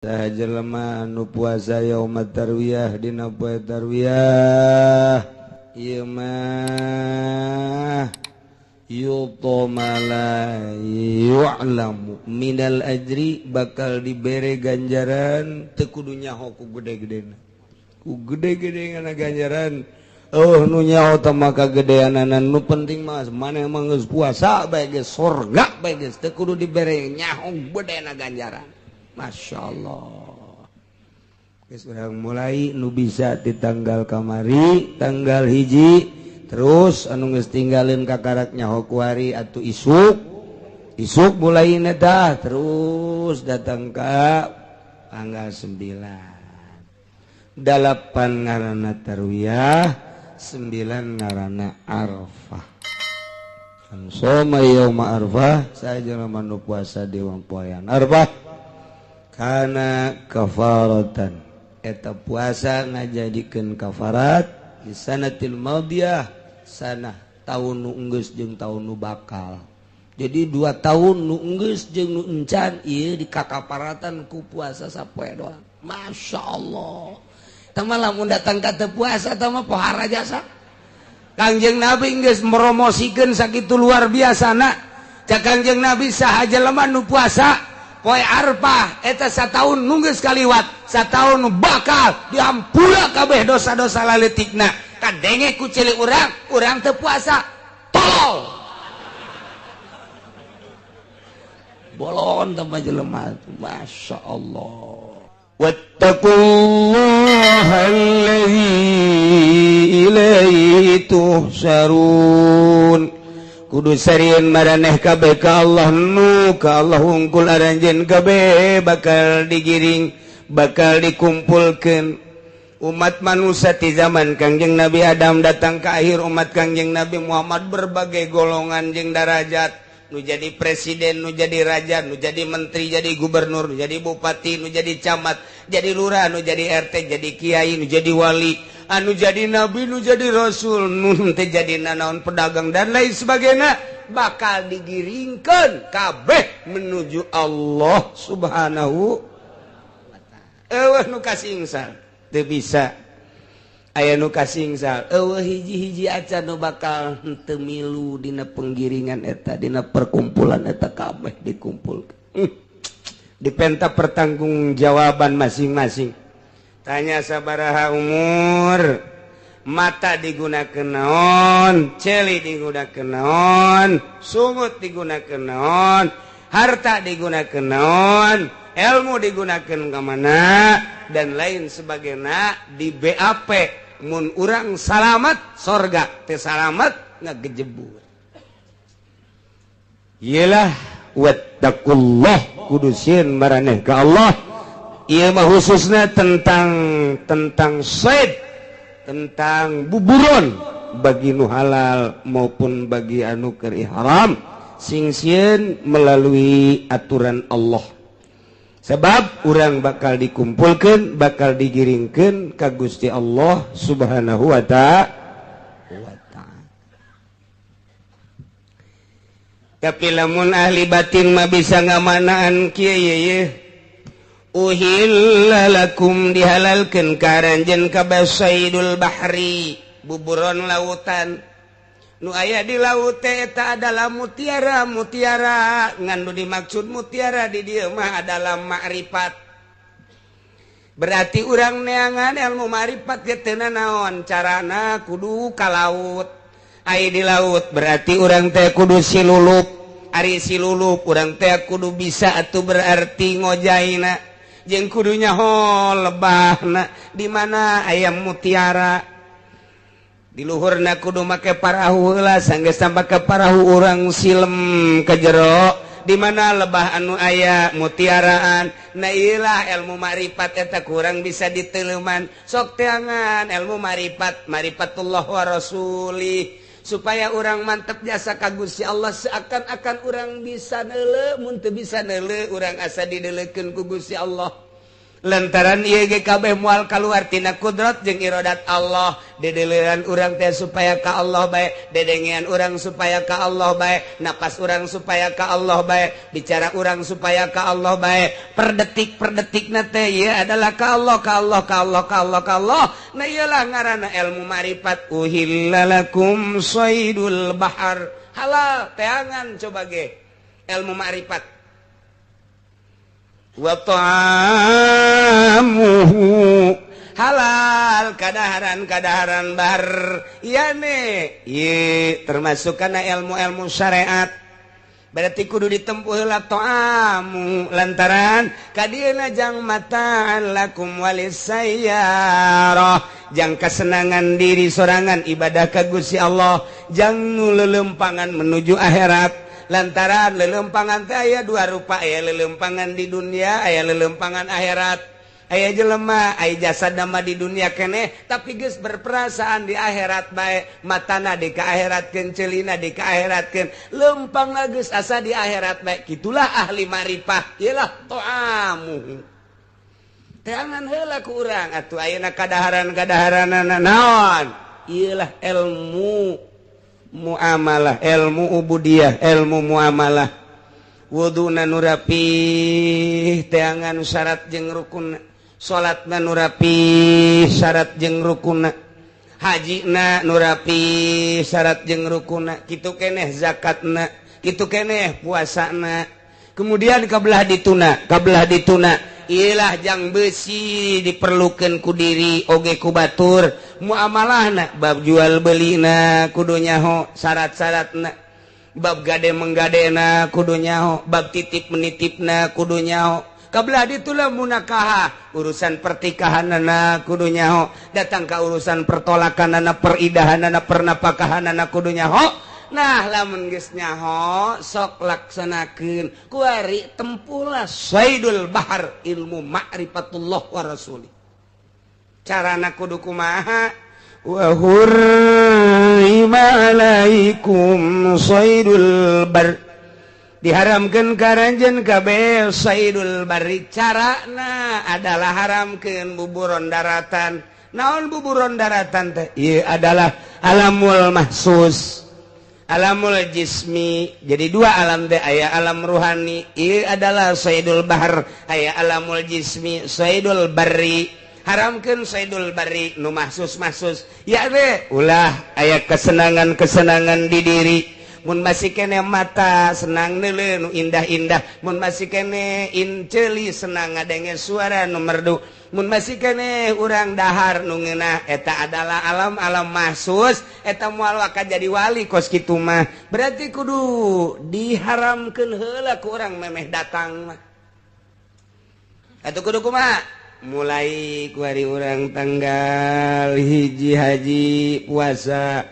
Jelema nu puasa yaumut tarwiyah dina poe tarwiyah ieu mah yutomala yu'lamu minal ajri bakal dibere ganjaran teu kudu nyaho ku gede-gedena ku gede-gedena ganjaran nu nyaho teh mah kagedeanan nu penting mah maneh mah geus puasa bae geus surga bae geus teu kudu dibere nyaho gedena ganjaran. Masya Allah urang mulai nu bisa di tanggal kamari tanggal hiji terus anu geus tinggalin kakarak nyaho kuari atuh isuk mulai dah terus datang ka tanggal 9 8 ngaranna tarwiyah 9 ngaranna arafah soma yauma arafah sajelema nu puasa di poean arafah kana kafaratan eta puasa ngajadikeun kafarat di sanatil madiyah sanah taun nu enggeus jeung taun nu bakal. Jadi 2 tahun nu enggeus jeung nu encan ieu dikakafaratan ku puasa sapoe doang. Masya Allah. Tah lamun datang ka teu puasa tah mah pohara jasa. Kangjeng Nabi geus meromosikeun sakitu luar biasana. Cak Kangjeng Nabi saha jelema nu puasa poe Arafah eta sataun nu geus kaliwat sataun nu bakal diampura kabeh dosa-dosa laletikna kadenge ku cilik urang teu puasa tolol bolon teh jelema Masya Allah wattaqullaha allazi ilaihi tuhsyarun kudu sarieun maraneh kabeh ka Allah nu ka Allah hungkul aranjeun kabeh bakal digiring bakal dikumpulkeun umat manusia ti zaman Kangjeng Nabi Adam datang ke akhir umat Kangjeng Nabi Muhammad berbagai golongan jeung darajat nu jadi presiden nu jadi raja nu jadi menteri jadi gubernur nu jadi bupati nu jadi camat jadi lurah nu jadi RT jadi kiai nu jadi wali anu jadi nabi nu jadi rasul nu teh jadi naon pedagang dan lain sebagainya bakal digiringkeun kabeh menuju Allah Subhanahu wa taala. Eueuh nu kasingsal teu bisa aya nu kasingsal eueuh hiji-hiji acan nu bakal teu milu dina penggiringan eta dina perkumpulan eta kabeh dikumpulkeun. Dipenta pertanggungjawaban masing-masing. Tanya sabaraha umur, mata digunakeun naon, celi digunakeun naon, sungut digunakeun naon, harta digunakeun naon, ilmu digunakeun ka mana dan lain sebagainya di BAP mun urang salamat sorga teu salamat ngagejebur. Iyalah wattaqullah kudu sieun maraneh ka Allah. Ia mah khususnya tentang said, tentang buburon bagi nu halal maupun bagi anu keur ihram sing sieun melalui aturan Allah. Sebab urang bakal dikumpulkeun, bakal digiringkeun ka Gusti Allah Subhanahu wa ta'ala. Tapi lamun ahli batin mah bisa ngamanaan kieu ye. Uhilla lakum dihalalkeun karanjeun kabeh saydul bahri buburon lautan nu aya di laut teh eta adalah mutiara nganu dimaksud mutiara di dieu mah adalah makrifat berarti urang neangan ilmu makrifat ge teu naon carana kudu ka laut aya di laut berarti urang teh kudu silulup ari silulup urang teh kudu bisa atuh berarti ngojaina jeung kudu nyaho lebahna di mana ayam mutiara di luhurna kudu make parahu heula sanggeus sampai ke parahu urang silem ka jero di mana lebah anu aya mutiaraan na ieulah ilmu makrifat eta kurang bisa diteleuman sok teangan ilmu marifatullah wa rasulih supaya urang mantep jasa ka Gusti Allah seakan-akan urang bisa neuleuh mun teu bisa neuleuh urang asa dideuleukeun ku Gusti Allah lantaran ieu ge kabeh moal kaluar tina kudrat jeung iradat Allah. Dedeleran urang teh supaya ka Allah bae, dedengean urang supaya ka Allah bae, napas urang supaya ka Allah bae, bicara urang supaya ka Allah bae, per detikna teh ieu adalah ka Allah, ka Allah, ka Allah, ka Allah, ka Allah. Nah iyalah ngaranna ilmu ma'rifat. Uhillalakum shaydul bahar, halal teangan coba ge ilmu ma'rifat. Wa ta'amuhu, halal kadaharan bahar. Iya nih, iya termasuk karena ilmu-ilmu syariat. Berarti kudu ditempuh heula ta'amu lantaran kadieuna jang mata'an lakum walisayyarah, jang kesenangan diri sorangan ibadah ka Gusti Allah, jang nu lelempangan menuju akhirat. Lantaran lelempangan teh aya dua rupa, aya lelempangan di dunia, aya lelempangan akhirat. Aya jelema aya jasad nama di dunia keneh tapi geus berperasaan di akhirat bae, matana di ka akhiratkeun, ceulina di ka akhiratkeun, lempangna geus asa di akhirat bae. Kitulah ahli ma'rifah, ialah ta'amu. Teangan heula ku urang atuh ayeuna kadaharan-kadaharanana naon? Ialah ilmu muamalah, ilmu ubudiyah, ilmu muamalah. Wuduna nu rapih teangan syarat jeung rukunna, salatna nu rapih syarat jeung rukunna, hajina nu rapih syarat jeung rukunna, kitu keneh zakatna, kitu keneh puasana. Kemudian kabelah dituna iyalah jang beusi diperlukeun ku diri oge ku batur. Muamalahna bab jual belina kudu nyaho syarat-syaratna, bab gade menggadena kudu nyaho, bab titip menitipna kudu nyaho. Kabelah ditulah munakahah, urusan pertikahanana kudu nyaho, datang ka urusan pertolakanana, peridahanana, pernapakahanana kudu nyaho. Nah lamun geus nyaho sok laksanakeun kuari tempuhlah saydul bahar, ilmu ma'rifatullah wa rasuli. Carana kudu kumaha? Wa hurrima alaikum saydul bar, diharamkeun karanjeun kabeh saydul bari. Carana adalah haramkeun buburon daratan. Naon buburon daratan teh? Ieu adalah alamul mahsus, alamul jismi. Jadi dua alam teh, aya alam ruhani, ieu adalah saydul bahar, aya alamul jismi, saydul bari. Haramkeun saydul bari nu mahsus ya be ulah aya kesenangan di diri. Mun masih kene mata senang neuleuh nu indah-indah, mun masih kene inceuli senang ngadenge suara nu merdu, mun masih kene urang dahar nu ngeunah, eta adalah alam-alam mahsus, eta moal waka jadi wali kos kitu mah. Berarti kudu diharamkeun heula ku urang memeh datang mah. Atuh kudu kumaha? Mulai ku hari urang tanggal hiji haji puasa,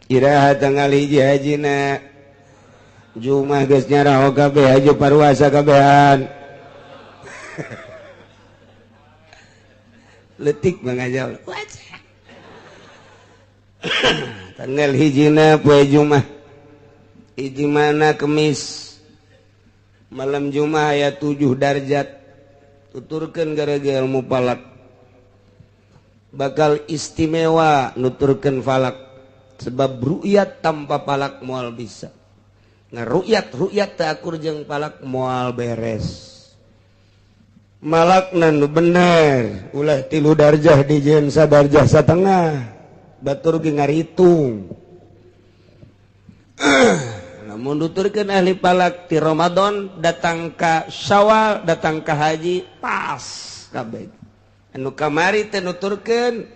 iraha tanggal hiji hajina Jumat geus nyaraho kabeh haji paruasa kabehan. Leutik mangajal. Tanggal hijina poe Jumat. Hiji mana Kemis. Malam Jumat aya 7 darajat. Tuturkeun gara-gara ilmu falak bakal istimewa nuturkeun falak, sebab ru'yat tanpa falak moal bisa. Nah ru'yat teh akur jeung falak moal beres. Malakna nu bener ulah 3 darjah dijieun sadarjah satengah, batur ge ngaritung. Namun nuturkeun ahli falak ti Ramadan datang ka Syawal, datang ka haji pas kabeh. Anu kamari teh nuturkeun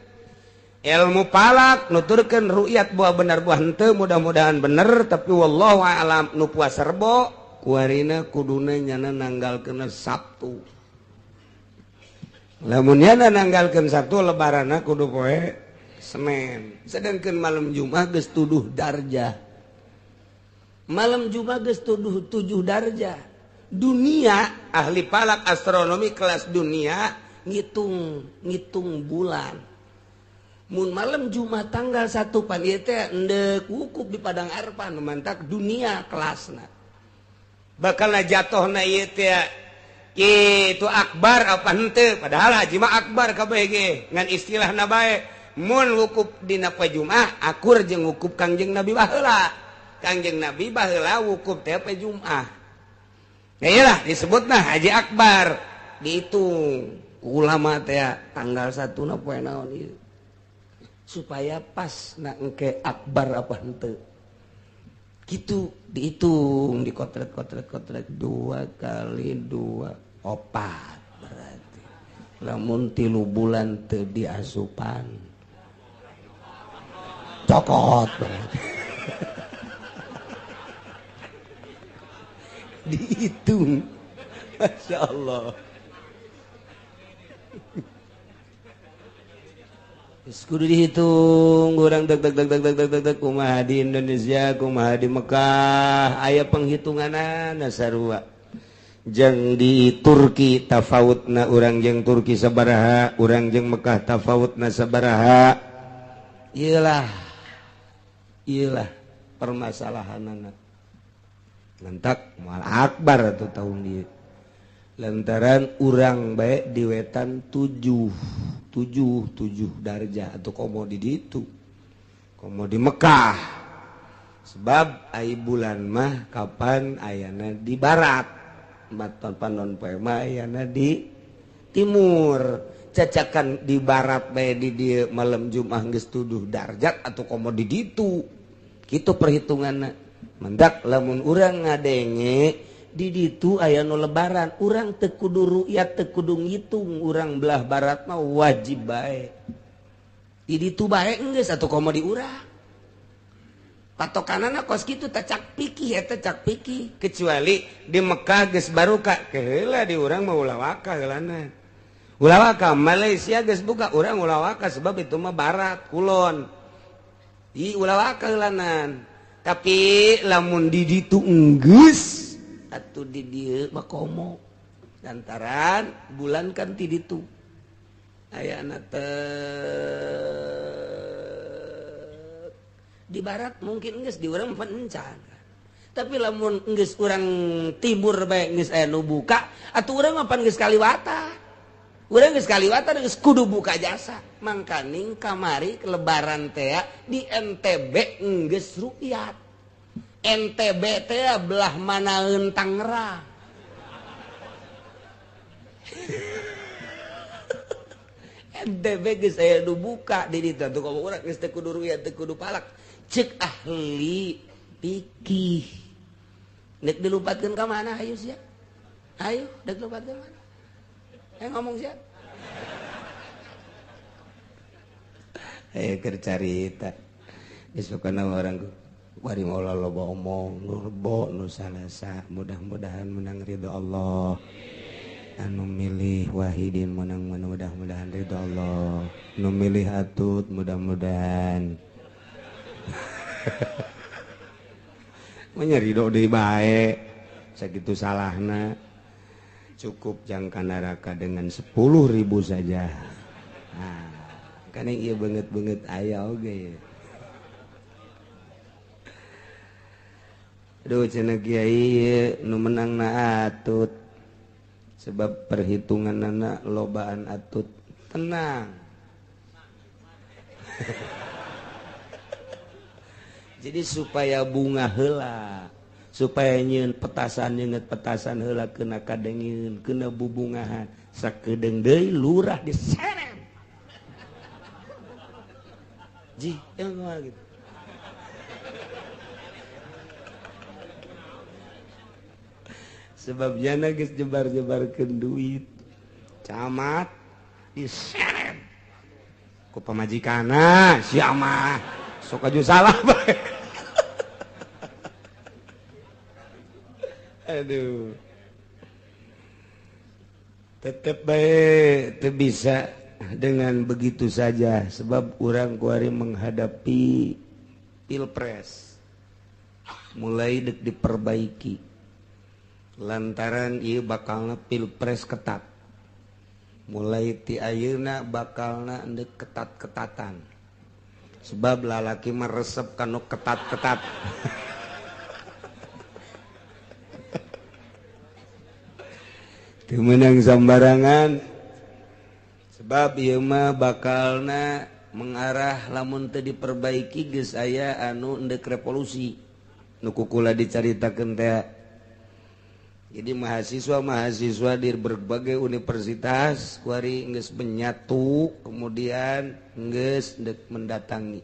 ilmu falak, nuturkeun ru'yat buah bener buah henteu, mudah-mudahan bener tapi wallahu a'lam. Nu puasa Rebo kuarina kuduna nyana nanggalkeun Sabtu. Lamun nyana nanggalkeun Sabtu lebaranna kudu poe Senin. Sedengkeun malam Jumat geus 7 darjah. Malam Jumat geus 7 darjah. Dunia ahli falak astronomi kelas dunia ngitung bulan. Mun malam Jumat tanggal 1 pan ieu teh endek wukuf di padang Arafah nu mantak dunia kelasna. Bakalna jatohna ieu teh itu akbar apa henteu padahal haji mah akbar kabeh ge ngan istilahna bae mun wukuf dina poe Jumat akur jeung wukuf Kangjeng Nabi baheula Kangjeng Nabi baheula wukuf teh poe Jumat nah iyalah disebutna haji akbar dihitung ulama teh tanggal 1 na poe naon ieu supaya pas na engke akbar apa henteu gitu dihitung dikotret 2 kali 2 opat berarti lamun 3 bulan teu diasupan cokot berarti dihitung Masya Allah kudu dihitung orang deg kumaha di Indonesia kumaha di Mekah aya penghitunganana sarua jeung di Turki tafawutna urang jeung Turki sabaraha urang jeung Mekah tafawutna sabaraha iyalah permasalahanana lantak moal akbar atuh tahun dieu lantaran urang bae di wetan 7 darjah atau komo di ditu komo di Mekah sebab ai bulan mah kapan ayana di barat maton panon poe mah ayana di timur cacakan di barat bae di dieu malam Jumat geus 7 darjat atau komo di ditu kitu perhitunganna mendak lamun urang ngadenge di ditu aya nu lebaran urang teu kudu ru'yat teu kudu ngitung urang belah barat mah wajib bae di ditu bae geus atuh komo di urang patokanana kos kitu teh cak pikih eta cak pikih kecuali di Mekah geus barukah keheula di urang mah ulah waka heulana ulah waka Malaysia geus buka urang ulah waka sebab itu mah barat kulon ulah waka heulanan tapi lamun di ditu geus atuh di dieu mah komo lantaran bulan kan ti ditu ayana di barat mungkin geus di urang pencan tapi lamun geus urang timur bae geus aya nu buka atuh urang mah pan geus kaliwata urang geus kaliwata geus kudu buka jasa mangkaning kamari lebaran teh di NTB geus ru'yat NTB teh belah manaeun Tangerang NTB geus aya nu buka di ditu atuh komo urang geus teu kudu ru'yat teu kudu palak cek ahli pikih nek dilupatkeun ka mana hayu sia hayu dek dilupatkeun mana ngomong sia ayo keur carita geus pokona orang bari maula loba omong nurbo nu salasa mudah-mudahan menang ridho Allah anu milih wahidin menang mudah-mudahan ridho Allah nu milih atut mudah-mudahan ridho deui bae sakitu salahna cukup jangka neraka dengan 10.000 saja nah kan ieu beungeut-beungeut aya oge aduh cenah kiai nu menangna atut sebab perhitunganana lobaan atut tenang jadi supaya bunga heula supaya nyeun petasan nyeungeut petasan heula keuna kadengeun keuna bubungahan sakedeung deui lurah diseret ji moal gitu sebab jana geus jebar-jebarkeun duit camat diseret ku pamajikanna sia mah sok aju salah bae aduh tetep bae teu bisa dengan begitu saja sebab urang kuari menghadapi pilpres mulai dek diperbaiki lantaran ieu bakalna pilpres ketat mulai ti ayeuna bakalna endek ketat-ketatan sebab lalaki mah resep kanu ketat-ketat teu meunang sambarangan sebab ieu mah bakalna mengarah lamun teu diperbaiki geus aya anu endek revolusi nu kukula dicaritakeun teh. Jadi mahasiswa di berbagai universitas kuari geus menyatu kemudian geus endek mendatangi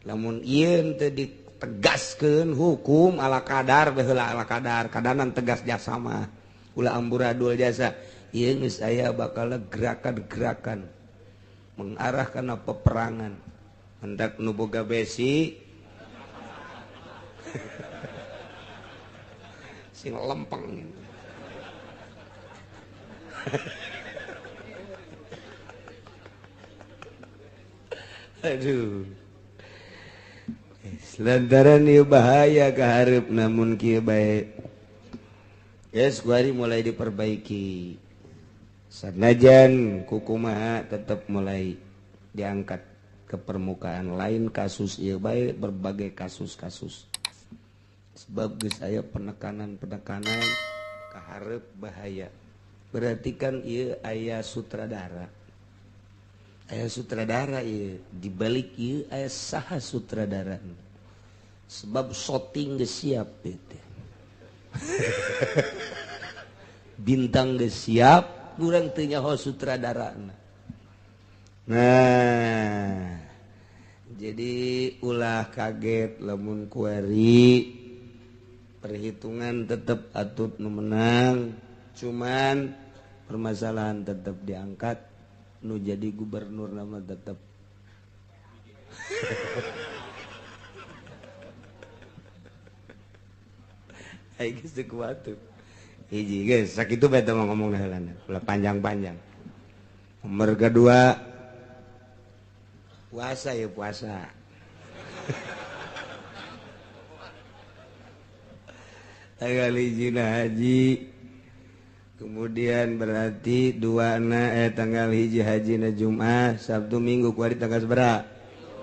lamun ieu teu ditegaskeun hukum ala kadar baheula ala kadar kadanan tegas jasa mah ulah amburadul jasa ieu geus aya bakal gerakan-gerakan mengarah kana peperangan hendak nu boga besi sing lempeng aduh lantaran ieu bahaya ka hareup namun kieu bae geus kuari mulai diperbaiki sanajan kukumaha tetap mulai diangkat ke permukaan lain kasus ieu bae berbagai kasus-kasus sebab geus aya penekanan-penekanan ka hareup bahaya berarti kan ieu aya sutradara ieu dibalik ieu aya saha sutradara sebab syuting geus siap teh bintang geus siap urang teu nyaho sutradarana. Nah jadi ulah kaget lamun kuari perhitungan tetap atut nu menang cuman permasalahan tetap diangkat nu jadi gubernur nama tetap ai geus teu kuat tuh hiji geus sakitu bae teh ngomong heulana ulah panjang-panjang. Nomor kedua puasa ya puasa tanggal hijina haji kemudian berarti tanggal hiji hajina Jumat Sabtu Minggu kuari tanggal seberapa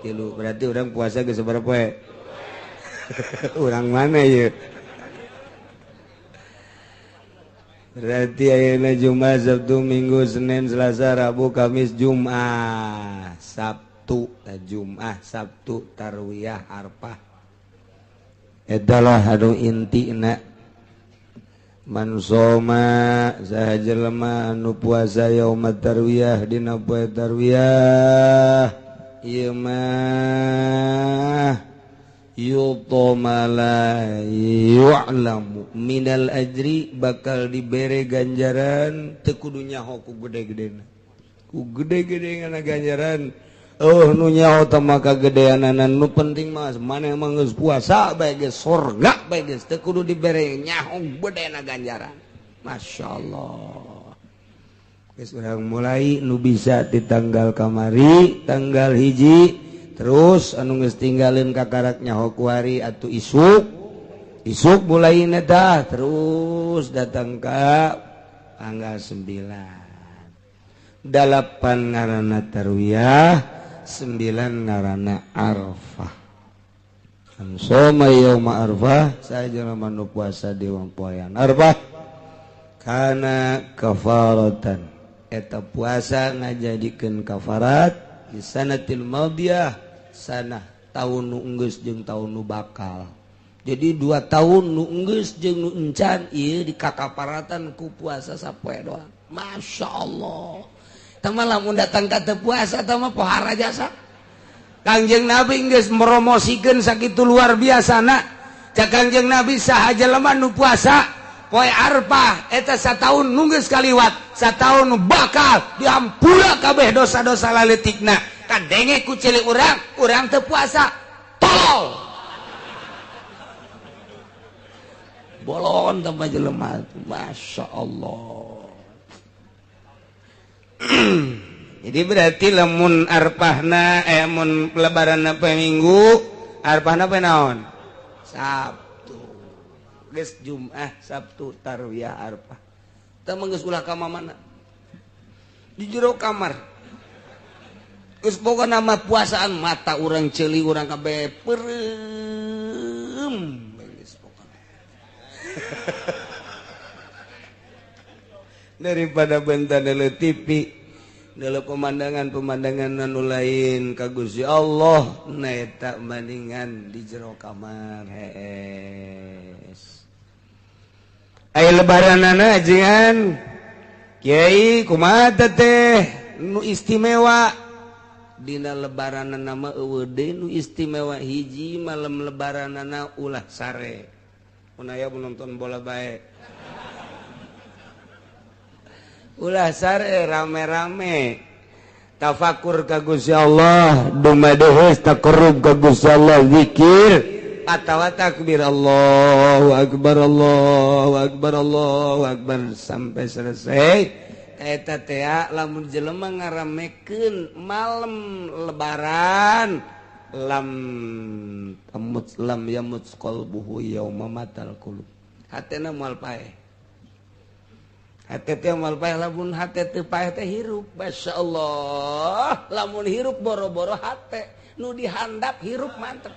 3 berarti orang puasa ke seberapa poe orang mana ya berarti ayeuna Jumat Sabtu Minggu Senin Selasa Rabu Kamis Jumat Sabtu Jumat Sabtu Tarwiyah Arfah etalah anu intina man soma saha jelema anu puasa yaumut tarwiyah dina poe tarwiyah ieu mah yutomala yu'lamu minal ajri bakal dibere ganjaran teu kudu nyaho ku gede-gedena ku gede-gedena ganjaran. Oh nu nyaho teh mah kagedeanan nu penting mah maneh mah geus puasa bae geus surga bae geus teu kudu dibere nyaho bedena ganjaran. Masyaallah. Geus urang mulai nu bisa di tanggal kamari tanggal hiji terus anu geus tinggalin kakarak nyaho kuari atuh isuk mulai tah terus datang ka tanggal 9 8 ngaranna tarwiyah 9 ngaranna Arafah. Soma yauma Arafah saja manu puasa di poean Arafah kana kafaratan eta puasa ngajadikeun kafarat di sanatil madiyah sanah taun nu enggeus jeung taun nu bakal. Jadi 2 tahun nu enggeus jeung nu encan ieu dikakaparatan ku puasa sapoe doang. Masyaallah. Tama lamun datang kata puasa tama pohara jasa Kangjeng Nabi geus meromosikeun sakitu luar biasa na cak Kangjeng Nabi saha jelema nu puasa poe Arfah eta sataun nu geus kaliwat sataun nu bakal diampura kabeh dosa-dosa laletikna kadenge ku cilik urang teu puasa tolol bolon tambah jelema masyaallah. Jadi berarti lamun arpahna mun lebaranna poe Minggu arpahna poe naon Sabtu geus Jumat Sabtu tarwiyah Arfah teu mah geus ulah ka mamana di jero kamar geus boga nama puasaan mata urang ceuli urang kabeh peureum geus pokona daripada bentar dalam TV dalam pemandangan-pemandangan anu lain ka Gusti Allah na eta bandingan di jero kamar hees. Aya lebaranana ajengan Kiai kumaha teh nu istimewa dina lebaranana mah eueuh deui nu istimewa hiji malam lebaranana ulah sare mun aya nonton bola bae ulah sare rame-rame tafakur ka Gusti Allah dumadeheus taqarrub ka Gusti Allah zikir atawa takbir Allahu akbar sampai selesai eta teh lamun jelema ngaramekeun malam lebaran lam yamut qalbuhu yauma matal qulub hatena moal paeh hate teh moal paeh lamun hate teu paeh teh hirup masyaallah lamun hirup boro-boro hate nu dihandap hirup mantep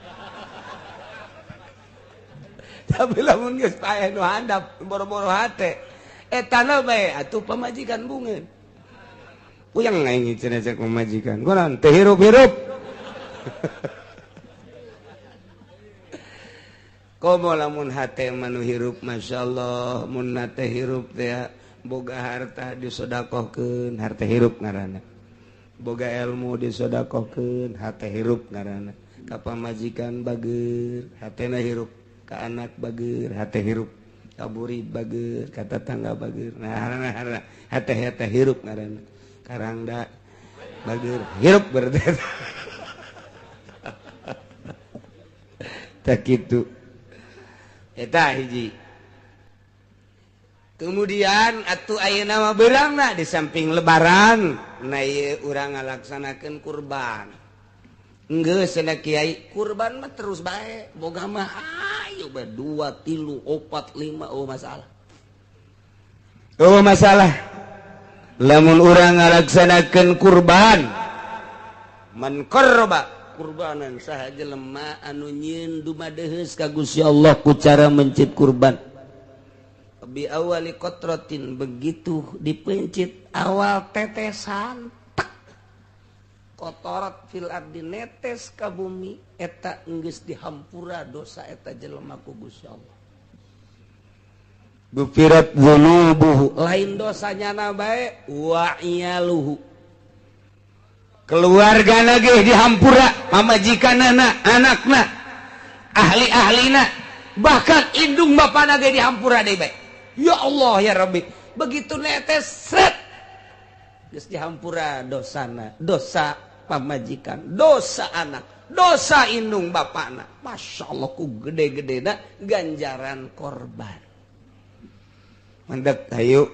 tapi lamun geus paeh nu handap boro-boro hate etana bae atuh pamajikan bungeun puyang aing cenah cek pamajikan kunaon teh hirup-hirup komo lamun hate manu hirup masyaallah mun hate hirup teh boga harta disodakohkeun harta hirup ngaranna boga ilmu disodakohkeun harta hirup ngaranna ka pamajikan bageur hatena hirup ka anak bageur hate hirup ka burid bageur ka tetangga bageur nah hate hirup ngaranna karangda bageur hirup berarti tak kitu eta hiji. Kemudian atuh ayeuna mah beurangna di samping lebaran na ieu urang ngalaksanakeun kurban geus cenah kiai kurban mah terus bae boga mah ayo bae 2 3 4 5 masalah lamun urang ngalaksanakeun kurban man qarraba kurbanan saha jelema anu nyieun dumadeheus ka Gusti Allah ku cara mencit kurban bi awali qatratin begitu dipencit awal tetesan tak kotorat fil ardi netes ka bumi eta geus dihampura dosa eta jelema ku Gusti Allah gufirat dzunubuhu lain dosanya na bae wa iyaluhu keluargana ge dihampura pamajikanana anakna ahli-ahlina bahkan indung bapana ge dihampura deui bae. Ya Allah ya Rabbi begitu netes set geus dihampura dosana dosa pamajikan dosa anak dosa indung bapana Masya Allah ku gede-gedena ganjaran korban mandek hayu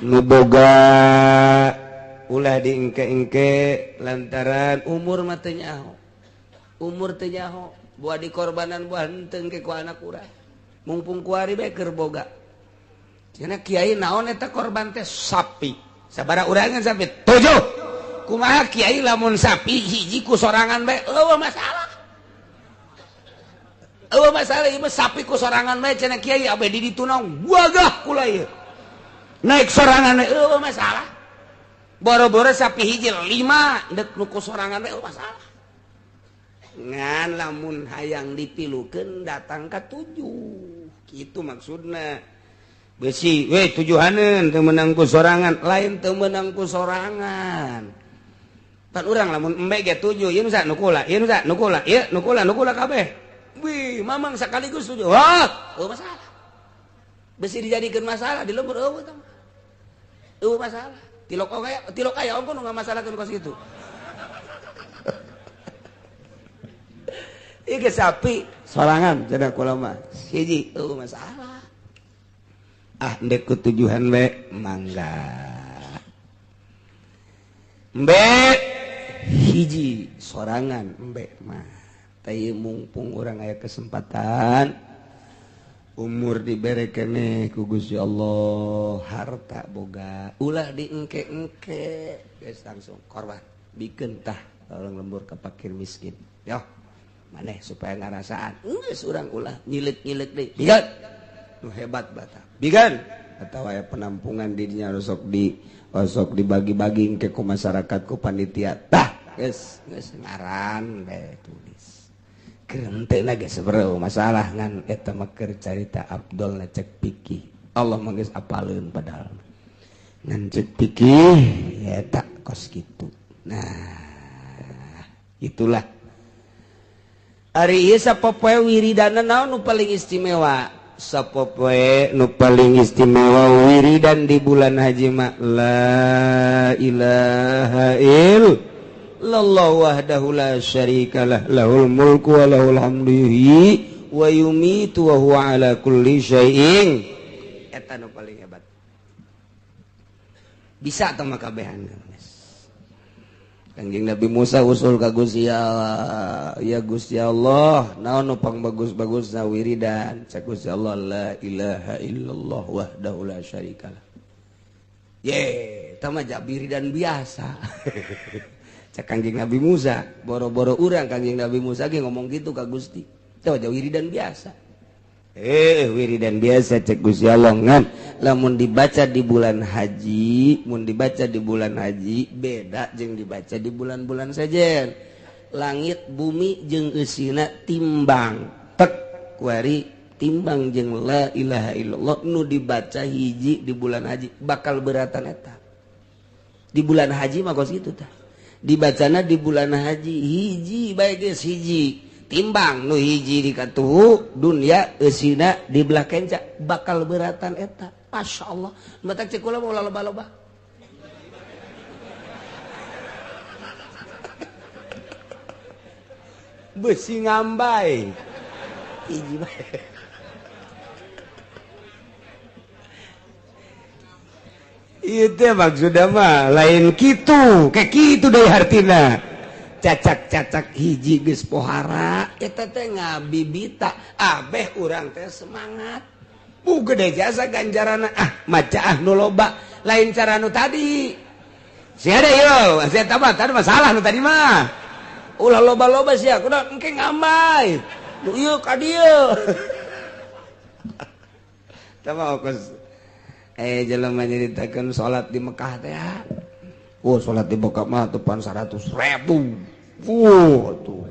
nu boga ulah diengke-engke lantaran umur mah teu nyaho buah dikorbanan buah henteu engke ku anak urang mumpung kuari bae keur boga cenah kiai naon eta korban teh sapi sabaraha urangan sapi 7 kumaha kiai lamun sapi hiji ku sorangan bae eueuh masalah ieu sapi ku sorangan bae cenah kiai abdi ditunong buagah kula ieu naik sorangan bae eueuh masalah boro-boro sapi hiji 5 dek nu ku sorangan bae eueuh masalah ngan lamun hayang dipilukeun datang ka 7 kitu maksudna besi we tujuaneun teu meunang ku sorangan lain teu meunang ku sorangan pan urang lamun embe ge 7 ieu nu sa nu kula ieu nu sa nu kula ieu nu kula kabeh wih mamang sakaligus 7 wah eueuh masalah besi dijadikeun masalah di lembur eueuh tah eueuh masalah tilok aya ongko nu ngamasalahkeun kos kitu ieu ge sapi sorangan cenah kula mah hiji eueuh masalah ndek ketujuhan we mangga mbe hiji sorangan mbe mah teh mumpung urang aya kesempatan umur dibere keneh ku Gusti Allah harta boga ulah diengke-engke geus langsung korban bikeun tah tolong lembur ka fakir miskin yo maneh supaya ngarasaan geus urang ulah nyileuk-nyileuk deui bigan nu hebat bata bigan atau aya penampungan dirinya osok dibagi-bagi ke masyarakat ku panitia tah geus ngaran deh tulis kerenteuna ge sebereu masalah ngan eta mah keur carita Abdul na cek pikih Allah mah geus apaleun padahal ngan cek pikih ya tak kos kitu. Nah itulah ari ieu sapopoe wiridana naon nu paling istimewa. Sapopoe nu paling istimewa wiridan di bulan haji mah la ilaha illallah wahdahu la syarikalah lahul mulku wa lahul hamdu wa yumitu wa huwa ala kulli syai'in. Eta nu paling hebat. Bisa tah mah kabehan. Kanjeng Nabi Musa usul ka Gusti Allah, ya Gusti Allah, naon nu pang bagus-bagusna wiridan? Cak Gusti Allah, la ilaha illallah wahdahu la syarikalah. Ye, tah mah wiridan biasa. Cak Kanjeng Nabi Musa, boro-boro urang Kanjeng Nabi Musa ge ngomong gitu ka Gusti. Tah wiridan biasa. Wiridan biasa cek Gusti Allah ngan lamun dibaca di bulan haji, beda jeung dibaca di bulan-bulan sajen. Langit bumi jeung eusina timbang tek kuari timbang jeung la ilaha illallah nu dibaca hiji di bulan haji bakal beratan eta. Di bulan haji mah kos kitu tah. Dibacana di bulan haji hiji bae geus hiji. Timbang nu hiji di katuhu dunia eusina di belah kenca bakal beratan eta. Masya Allah matak cek kula mau loba-loba besi ngambai hiji bae itu maksudnya mah lain kitu kayak kitu deui hartina cacak-cacak hiji geus pohara eta teh ngabibita abeh urang teh semangat gede jasa ganjarana maca nu loba lain cara nu tadi sia deui yo sia tambah tadi masalah nu tadi mah ulah loba-loba sia kudu engke ngambay nu ieu ka dieu tambah kos jelema nyaritakeun salat di Mekah teh salat di Mekah mah tepan 100.000 tuh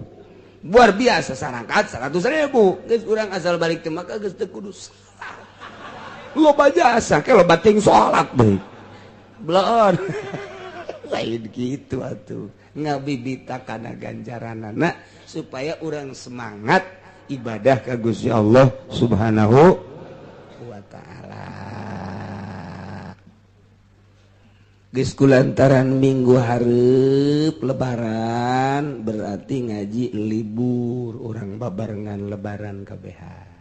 luar biasa sarangkat 100.000 geus urang asal balik teh Mekah geus teu kudus loba jasa ke loba ting salat deui belon lain kitu atuh ngabibita kana ganjaranana supaya urang semangat ibadah ka Gusti Allah Subhanahu wa taala. Geus kulantaran minggu hareup lebaran berarti ngaji libur urang babarengan lebaran kabehan.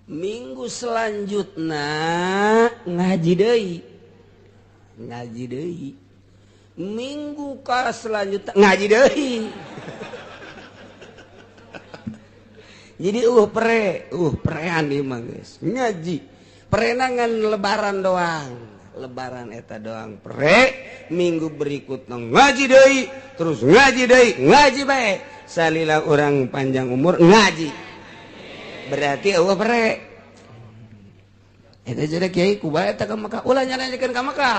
Minggu selanjutnya ngaji deui. Minggu ka selanjutnya ngaji deui. Jadi perean ieu mah geus ngaji. Perenangan lebaran doang. Lebaran eta doang pre minggu berikutnya ngaji deui terus ngaji bae salila orang panjang umur ngaji berarti eueuh pre eta jadi kiai kumaha eta ka Mekah ulah nyanyakeun ka Mekah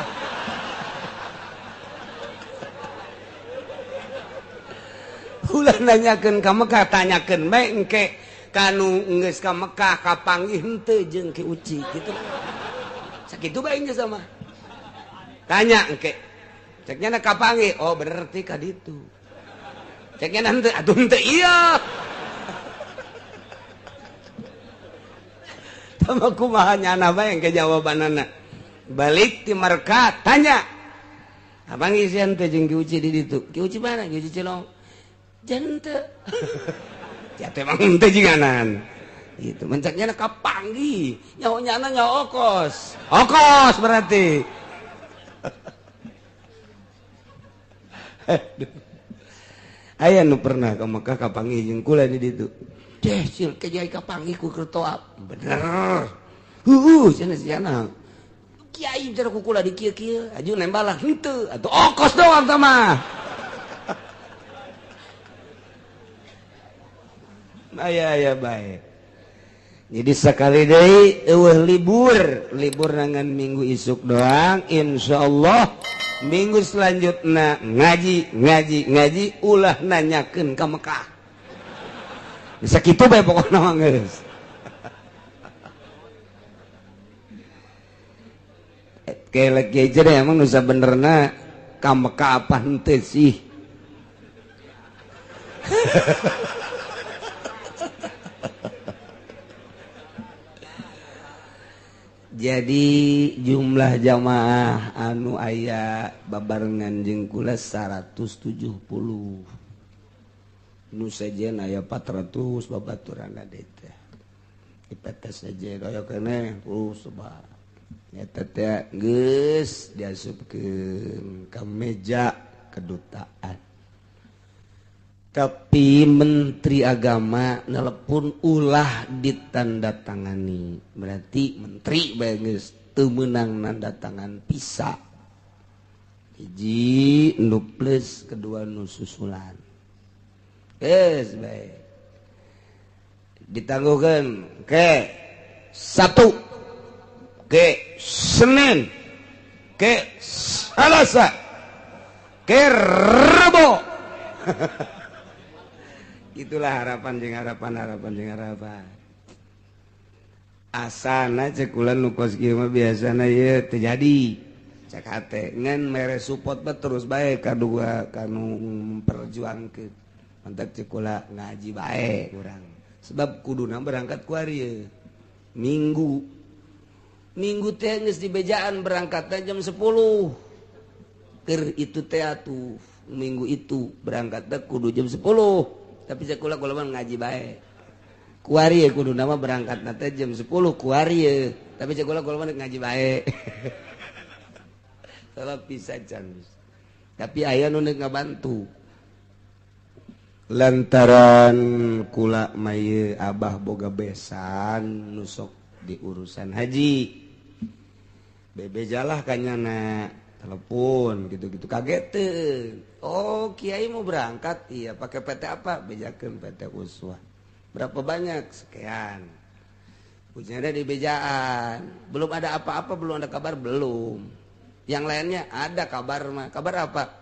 ulah nanyakeun ka Mekah tanyakeun bae engke kanu geus ka Mekah kapanggih henteu jeung Ki Uci gitu sakitu bae geus sama tanya engke ceknya na kapanggih oh berarti ka ditu ceknya henteu atuh henteu iya tama kumaha nyana bae engke jawabanana balik ti marka tanya kapanggih si henteu jeung Ki Uci di ditu Ki Uci mana Ki Uci Cilong henteu ya teh mang henteu jinganan itu mencaknya kapanggih nyawanya nyawa okos berarti aya nu pernah ka Mekah kapanggih jeung kula di ditu teh sil kejai kapanggih ku kertoa bener cenah kiai cara ku kula di kieu aju nembalah henteu atuh okos doang tah mah aya bae jadi sekali deui eueuh libur nangan minggu isuk doang insyaallah minggu selanjutnya ngaji ulah nanyakeun ka Mekah sakitu bae pokona mah geus kelek ge deh emang nu sabenerna ka Mekah apa henteu sih jadi jumlah jamaah anu aya babarengan jeung kula 170 nu sejen aya 400 babaturan teh dipetes saja aya keneh sebar eta teh geus diasupkeun ka meja kedutaan tapi Menteri Agama nelepon ulah ditandatangani berarti menteri bae geus teu meunang nandatangan pisa hiji nu plus kedua nu susulan geus bae ditangguhkeun ke Sabtu ke Senin ke Selasa ke Rebo itulah harapan jeung harapan asana cek ulah nu kos kieu mah biasana ieu teu jadi cek hate ngan mere support mah terus bae kadua kanu memperjuangkeun mantap cek ulah ngaji bae urang sebab kuduna berangkat ku ari minggu teh geus di bejaan berangkatna jam 10 keur itu teh atuh minggu itu berangkatna kudu jam 10 tapi sekolah mah ngaji bae kuari kudu nama berangkat nate jam 10 kuari tapi sekolah mah ngaji bae salah pisahan tapi aya nu ngabantu lantaran kula mah abah boga besan nusok di urusan haji bebejalah kanyana telepon gitu-gitu kageteun oh kiai mau berangkat iya pakai PT apa bejakeun PT Uswah berapa banyak sekian ujiannya di bejaan belum ada apa-apa belum ada kabar belum yang lainnya ada kabar mah kabar apa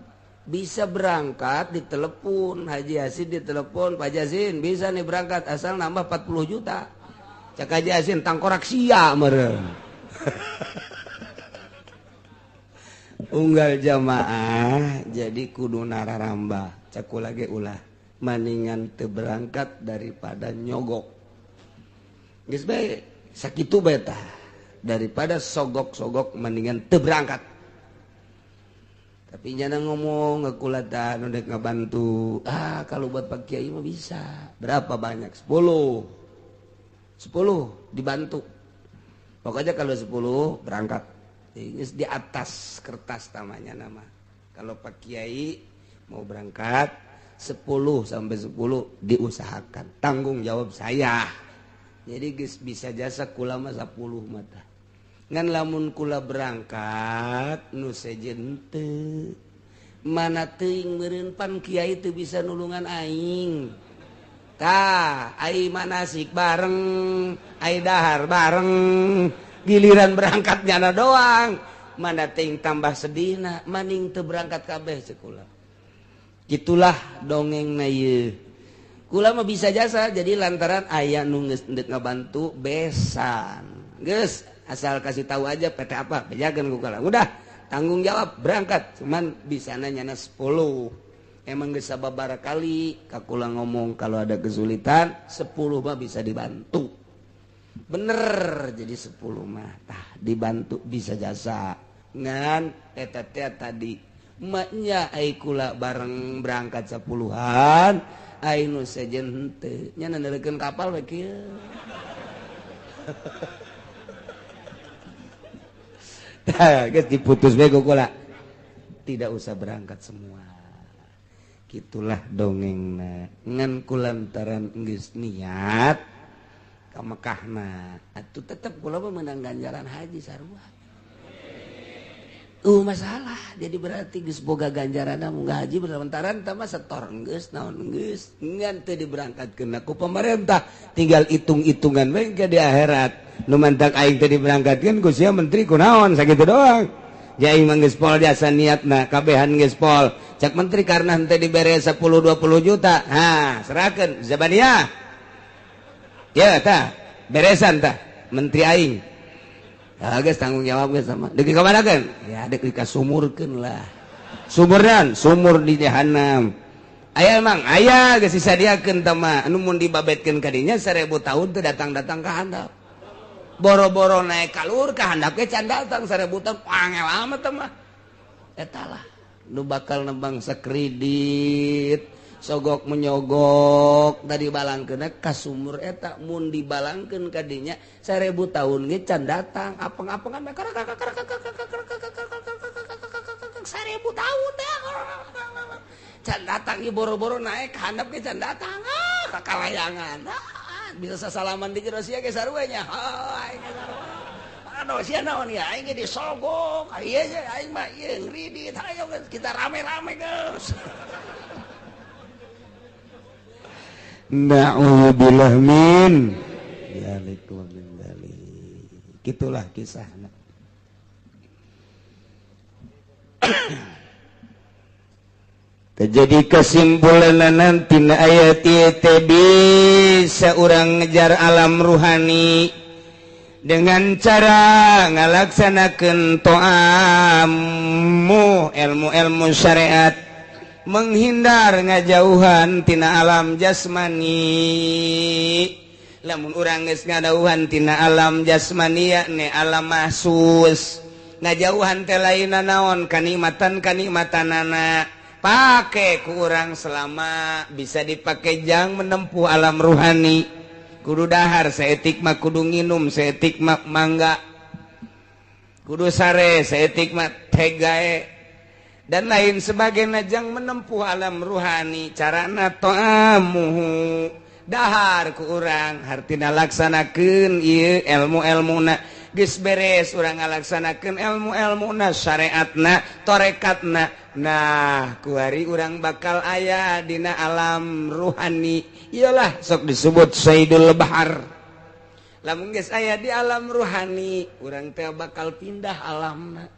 bisa berangkat ditelepon Haji Yasin ditelepon Pak Yasin bisa nih berangkat asal nambah 40 juta cak Haji Yasin tangkorak sia meureun unggal jamaah jadi kudu nararambah caku lagi ulah maningan teu berangkat daripada nyogok geus bae sakitu bae tah daripada sogok-sogok mendingan teu berangkat tapi nyana ngomong ngakulatan udah ngabantu kalau buat Pak Kiai mah bisa berapa banyak 10 dibantu pokoknya kalau 10 berangkat di atas kertas namanya nama. Kalau Pak Kiai mau berangkat 10 sampai 10 diusahakan. Tanggung jawab saya. Jadi geus bisa jasa kula mah 10 mata. Ngan lamun kula berangkat nu sejen teu. Mana teuing meureun pan Kiai teu bisa nulungan aing. Tah, ai manasik bareng, ai dahar bareng. Giliran berangkatnya na doang mana ting tambah sedihna maning teu berangkat kabeh sekula gitulah dongeng na ieu kula mah bisa jasa jadi lantaran aya nu geus ngabantu besan geus asal kasih tahu aja PT apa bejakeun ku kula udah tanggung jawab berangkat cuman bisana nyana 10 emang geus sababaraha kali ka kula ngomong kalau ada kesulitan 10 mah bisa dibantu bener jadi 10 mah tah dibantu bisa jasa ngan eta teh tadi maknya ai kula bareng berangkat 10-an ai nu sejen henteu nya naneurekeun kapal we kieu tah geus diputus we kula tidak usah berangkat semua gitulah dongengna ngan kulantaran geus niat ka Mekahna atuh tetep kula mah meunang ganjaran haji sarua masalah jadi berarti geus boga ganjaran mun ngaji bentaran tah mah setor geus naon geus ngan teu diberangkatkeun ku pemerintah tinggal hitung-hitungan we ke di akhirat nu mantak aing teu diberangkatkeun ku sia menteri kunaon sakitu doang jai mah geus pol jasa niatna kabehan geus pol cak menteri karena henteu dibere 10 20 juta ha serahkeun Zabaniyah ya tah beresan tah menteri aing. Ya guys tanggung jawab guys sama. Dek kamanakeun? Ya dek dikasumurkeun lah. Sumurnan, sumur di jahanam. Aya mang, aya geus disadiakeun tah mah anu mun dibabetkeun ka dinya 1000 tahun teu datang-datang ka handap. Boro-boro naik ka luhur ka handap ge can datang 1000 tahun angel amat tah mah. Eta lah nu bakal nembang sakredit. Sogok menyogok dari balangkeun ka sumur eta mun dibalangkeun ka dinya 1000 tahun ge can datang apeng-apengan 1000 tahun teh can datang ieu boro-boro naik ka handap ge can datang kakalayangan bisa sasalaman di jero sia ge sarua nya aing aduh sia naon ya aing ge disogok ieu aing mah ieu ngridit hayo kita rame-rame geus. Na'udzubillah min dzalik wa min dzalik. Gitulah kisahnya. Terjadi kesimpulan nanti ayat itu bisa orang ngejar alam ruhani dengan cara ngalaksanakeun to'amu ilmu-ilmu syariat menghindar ngajauhan tina alam jasmani lamun urang geus ngadauhan tina alam jasmani yakni alam mahsus ngajauhan teh lainna naon kanikmatan-kanikmatanana pake ku urang selama bisa dipake jang menempuh alam ruhani kudu dahar saeutik mah kudu nginum saeutik mah mangga kudu sare saeutik mah teh gae dan lain sebagainya jang menempuh alam ruhani carana to'amuhu dahar ku urang hartina laksanakeun ieu ilmu-ilmuna geus beres urang ngalaksanakeun ilmu-ilmuna syariatna torekatna nah kuari urang bakal aya dina alam ruhani iyalah sok disebut sayyidul bahar lamun geus aya di alam ruhani urang teh bakal pindah alamna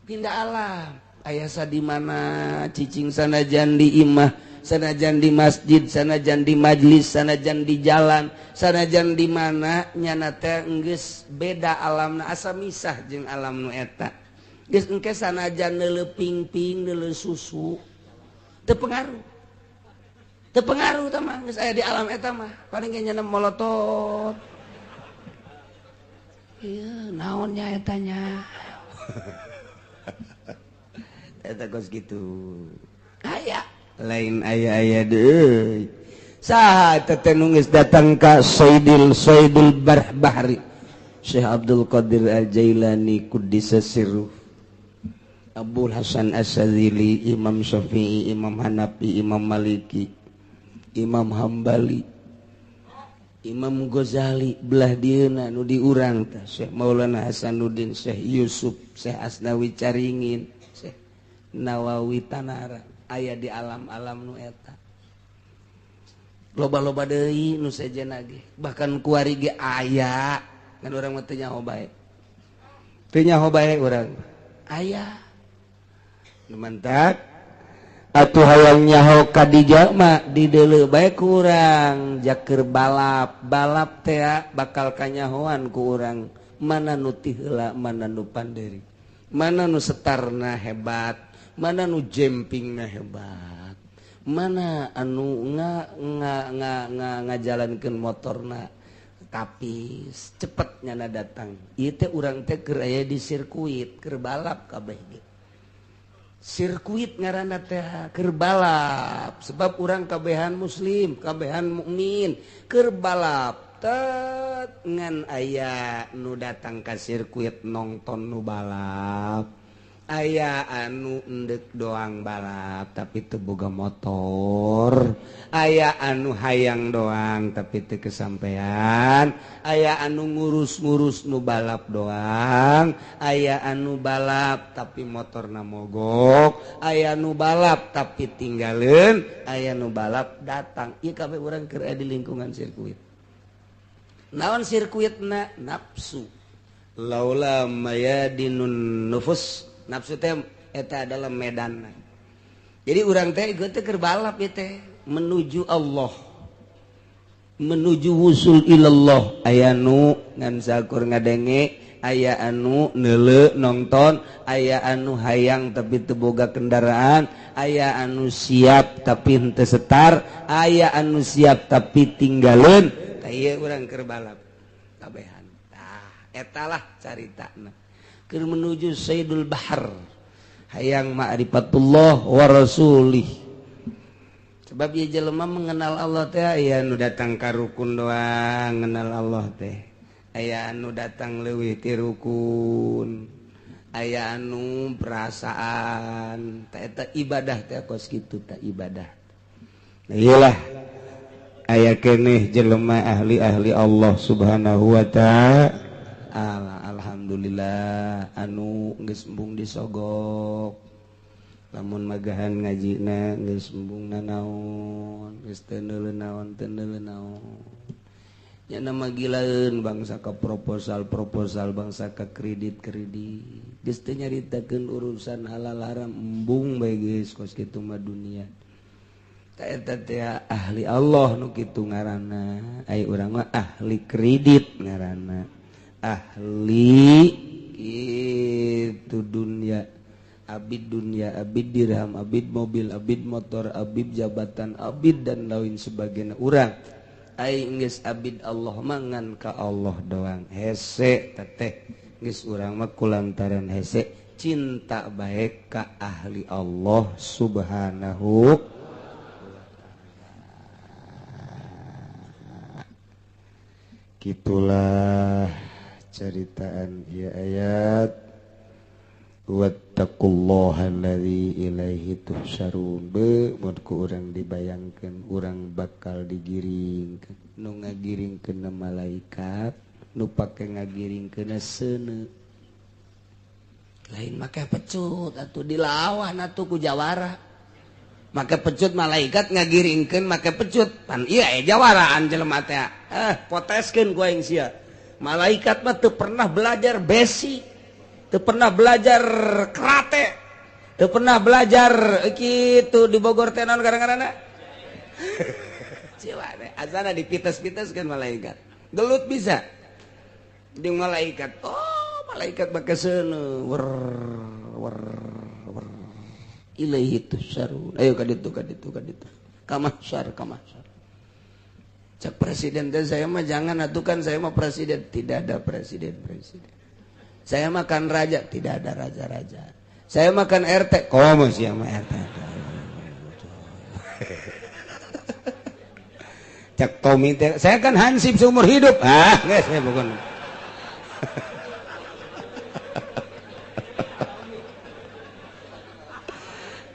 pindah alam ayasa di mana cicing sanajan di imah sanajan di masjid sanajan di majlis sanajan di jalan sanajan di mana nyana teh geus beda alamna asa misah jeung alam nu eta geus engke sanajan neuleuh ping-ping neuleuh susu teu pengaruh tah mah geus aya di alam eta mah paling ge nyana molotot ieu naon nya eta nya eta kos gitu aya lain aya deui saha teh nu geus datang ka Sayyidul Bahri Syekh Abdul Qadir Al-Jailani Quddisa Sirruh Abul Hasan As-Sadzili Imam Syafi'i Imam Hanafi Imam Maliki Imam Hambali Imam Ghazali belah dieuna nu diurang teh Syekh Maulana Hasanuddin Syekh Yusuf Syekh Asnawi Caringin Syekh Nawawi Tanara aya di alam-alam nu eta loba-loba deui nu sejenna ge bahkan kuari ge aya kan urang mah teu nyaho bae urang aya nu mantak atuh hayang nyaho kadija mah dideuleu bae ku urang jakeur balap teh bakal kanyahoan ku urang mana nu ti heula mana nu pandeuri mana nu setarna hebat mana nu jempingna hebat mana anu ngajalankeun motorna tapi cepet nyana datang ieu teh urang teh keur aya di sirkuit keur balap kabeh ge sirkuit ngaranna teh keur balap sebab urang kabehan muslim kabehan mukmin keur balap tet ngan aya nu datang ka sirkuit nongton nu balap aya anu endek doang balap tapi teu boga motor, aya anu hayang doang tapi teu kesampean, aya anu ngurus-ngurus nu balap doang, aya anu balap tapi motorna mogok, aya nu balap tapi tinggalin, aya nu balap datang. Ieu kabeh urang keur aya di lingkungan sirkuit. Naon sirkuitna? Nafsu. Laula mayadinun nufus, nafsu teh eta adalah medan. Jadi urang teh geus teh keur balap ieu teh menuju Allah, menuju wusul ilallah. Aya nu ngan sakur ngadenge, aya anu neuleu nongton, aya anu hayang tapi teu boga kendaraan, aya anu siap tapi henteu setar, aya anu siap tapi tinggalin. Ieu urang keur balap kabehan. Tah eta lah caritana. Keur menuju Sayyidul Bahar. Hayang ma'rifatullah wa rasulih. Sebab ieu jelema mengenal Allah teh aya anu datang ka rukun doang ngenal Allah teh. Aya anu datang leuwih ti rukun. Aya anu perasaan. Tah eta ibadah teh kos kitu tah ibadah. Nah iyalah aya keneh jelema ahli-ahli Allah Subhanahu wa ta'ala. Alhamdulillah anu geus embung disogok. Lamun magahan ngajina geus embung nanaon, geus teu neuleun naon, teu neuleun naon. Nya nama gilaeun bangsa ka proposal, bangsa ka kredit. Geus teu nyaritakeun urusan halal haram, embung bae geus kos kitu mah dunia. Eta teh ahli Allah nu kitu ngaranna. Ai urang mah ahli kredit ngaranna. Ahli kitu dunia. Abid dunia, abid dirham, abid mobil, abid motor, abid jabatan, abid dan lain sebagainya urang. Ai geus abid Allah mangan ka Allah doang. Hese teteh geus urang mah kulantaran hese cinta bae ka ahli Allah Subhanahu. Gitulah ceritaan ieu ayat. Wattaqullaha allazi ilaihi tuhsyarun. Mun ku urang dibayangkeun urang bakal digiringkeun, nu ngagiringkeun malaikat, nu pake ngagiringkeun seuneu. Lain make pecut atuh dilawan atuh ku jawara. Make pecut malaikat ngagiringkeun make pecut. Pan ieu jawaraan jelema teh. Poteskeun ku aing sia. Malaikat mah teu pernah belajar besi, teu pernah belajar karate, teu pernah belajar kitu di Bogor teh naon garang-garangna? Ciwa teh asana dipites-piteskeun malaikat. Gelut bisa. Jeung malaikat. Oh, malaikat make seuneu. Ilaihi tusarun. Ayo ka ditu. Kamahsyar. Cak presiden teh saya mah jangan atuh kan saya mah presiden. Tidak ada presiden. Saya makan raja, tidak ada raja-raja. Saya makan RT, komo sia mah RT. Cak Tommy teh, saya kan hansip seumur hidup. Geus ya pokona.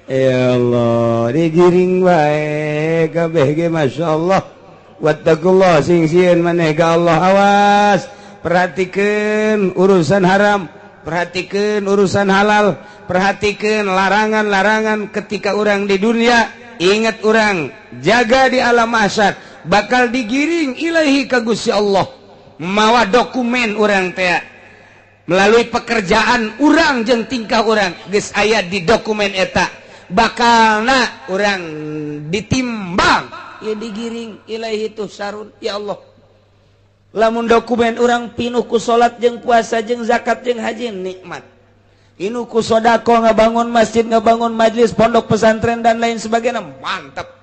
Ya Allah, digiring bae kabeh ge masyaallah. Wattaqullah sing sieun maneh ka Allah, awas. Perhatikeun urusan haram, perhatikeun urusan halal, perhatikeun larangan-larangan ketika urang di dunia. Ingat urang, jaga di alam mahsyar, bakal digiring ilahi ka Gusti Allah. Mawa dokumen urang teh melalui pekerjaan urang jeung tingkah urang geus aya di dokumen eta. Bakalna urang ditimbang ya digiring ilahi tusarun. Ya Allah, lamun dokumen urang pinuh ku salat jeung puasa jeung zakat jeung haji nikmat, pinuh ku sedekah ngabangun masjid, ngabangun majelis pondok pesantren dan lain sebagainya mantap.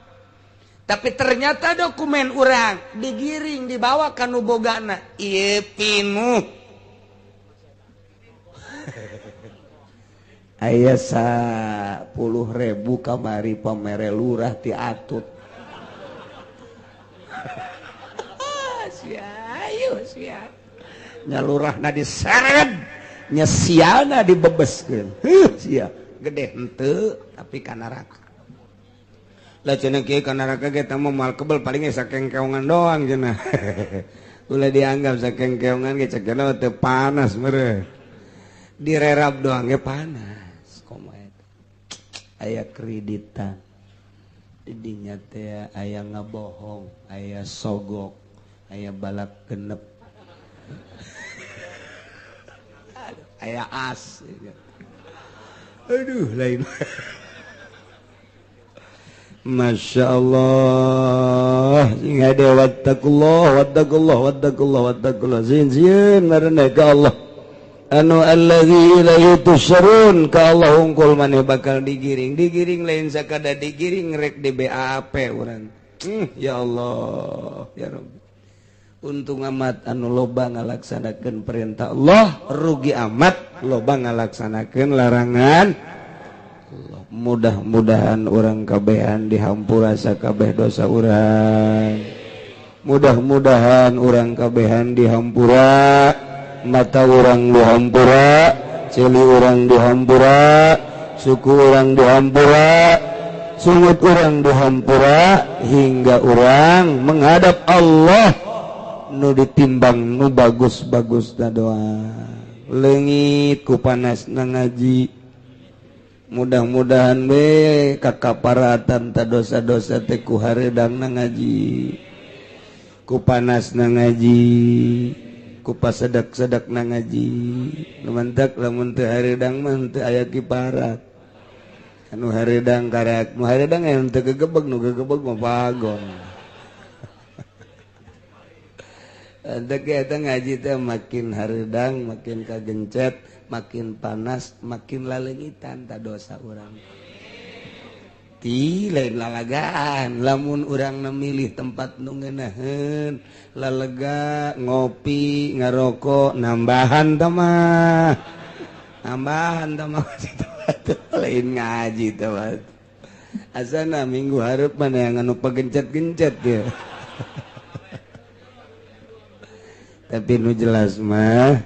Tapi ternyata dokumen urang digiring dibawa ka nu bogana ieu pinuh aya 10.000 kamari pamere lurah ti atut. Sia nya lurahna diseret nya siana dibebeskeun sia gede henteu tapi ka neraka lah cenah kieu ka neraka ge teh moal kebel paling sakengkeongan doang cenah ulah dianggap sakengkeongan ge cek teh panas meureun direrap doang ge panas komae aya kreditan di dinya teh aya ngabohong aya sogok aya balak genep aya as aduh lain Masya Allah sing hade wattaqullah zin ngaranna ka Allah anu allazi la yutusarun ka Allah hungkul maneh bakal digiring lain sakada digiring rek di BAP urang ya Allah ya Rabbi untung amat anu loba ngalaksanakeun perintah Allah rugi amat loba ngalaksanakeun larangan Allah. Mudah-mudahan urang kabehan dihampura sakabeh dosa urang mudah-mudahan urang kabehan dihampura mata urang dihampura cili urang dihampura suku urang dihampura sungut urang dihampura hingga urang menghadap Allah nu ditimbang nu bagus-bagus na doa leungit ku panas na ngaji mudah-mudahan we kakaparatan ta dosa-dosa teh ku hareudang na ngaji ku panas na ngaji ku pasedak-sedak na ngaji nu mantak lamun teu hareudang mah teu aya kiparat anu hareudang karek nu hareudang aya teu gegebeg nu gegebeg mah pagon Antek eta ngaji teh makin hareudang, makin kagencet, makin panas, makin laleungitan ta dosa urang. Ti lain lalagaan, lamun urang milih tempat nu ngeunaheun, lalega, ngopi, ngarokok, nambahan tah mah. Nambahan tah mah lain ngaji tah mah. Asana minggu hareup mana yang anu pagencet-gencet ya. Tapi nu jelas mah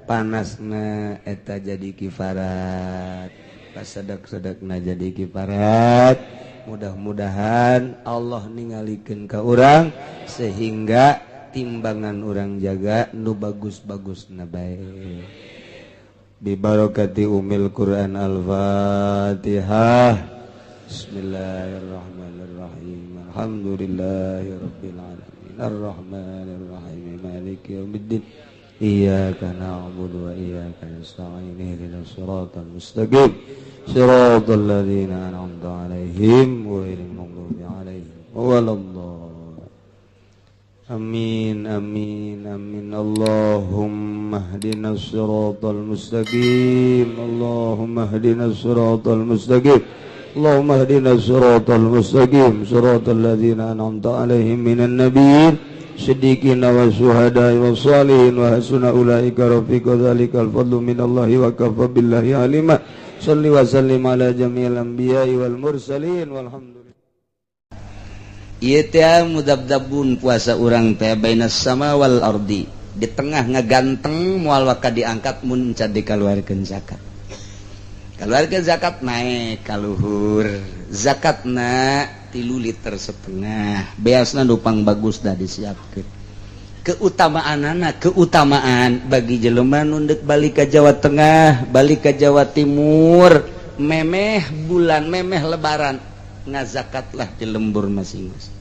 panasna eta jadi kifarat pasedak-sedakna jadi kifarat mudah-mudahan Allah ningalikeun ka urang sehingga timbangan urang jaga nu bagus-bagusna bae bi barakati umil Quran al-Fatihah Bismillahirrahmanirrahim Alhamdulillahirabbil alamin Ar-Rahmanir Rahim Maliki Yaumiddin Iyyaka na'budu wa iyyaka nasta'in ihdinas siratal mustaqim siratal ladzina an'amta 'alaihim ghairil maghdubi 'alaihim waladdallin Amin amin amin Allahumma ihdinas siratal mustaqim Allahumma ihdinas siratal mustaqim Allahumma hdina siratal mustaqim siratal ladzina an'amta 'alaihim minan nabiyyin siddiqina wasyuhada'i wassalihin wa hasuna ulaika rafiqa dzalikal fadlu minallahi wa kafa billahi alima shalli wa sallim ala jami'il anbiya'i wal mursalin walhamdulillah. Ieu teh mudabdabun puasa urang teh bainas sama wal ardi di tengah ngaganteng moal waka diangkat mun can dikaluarkeun zakat. Keluarga zakat naik kaluhur zakatna 3 liter setengah beasna nupang bagus dah disiapkeun keutamaan bagi jelema nu deuk balik ka Jawa Tengah balik ka Jawa Timur memeh bulan memeh lebaran ngazakatlah di lembur masing-masing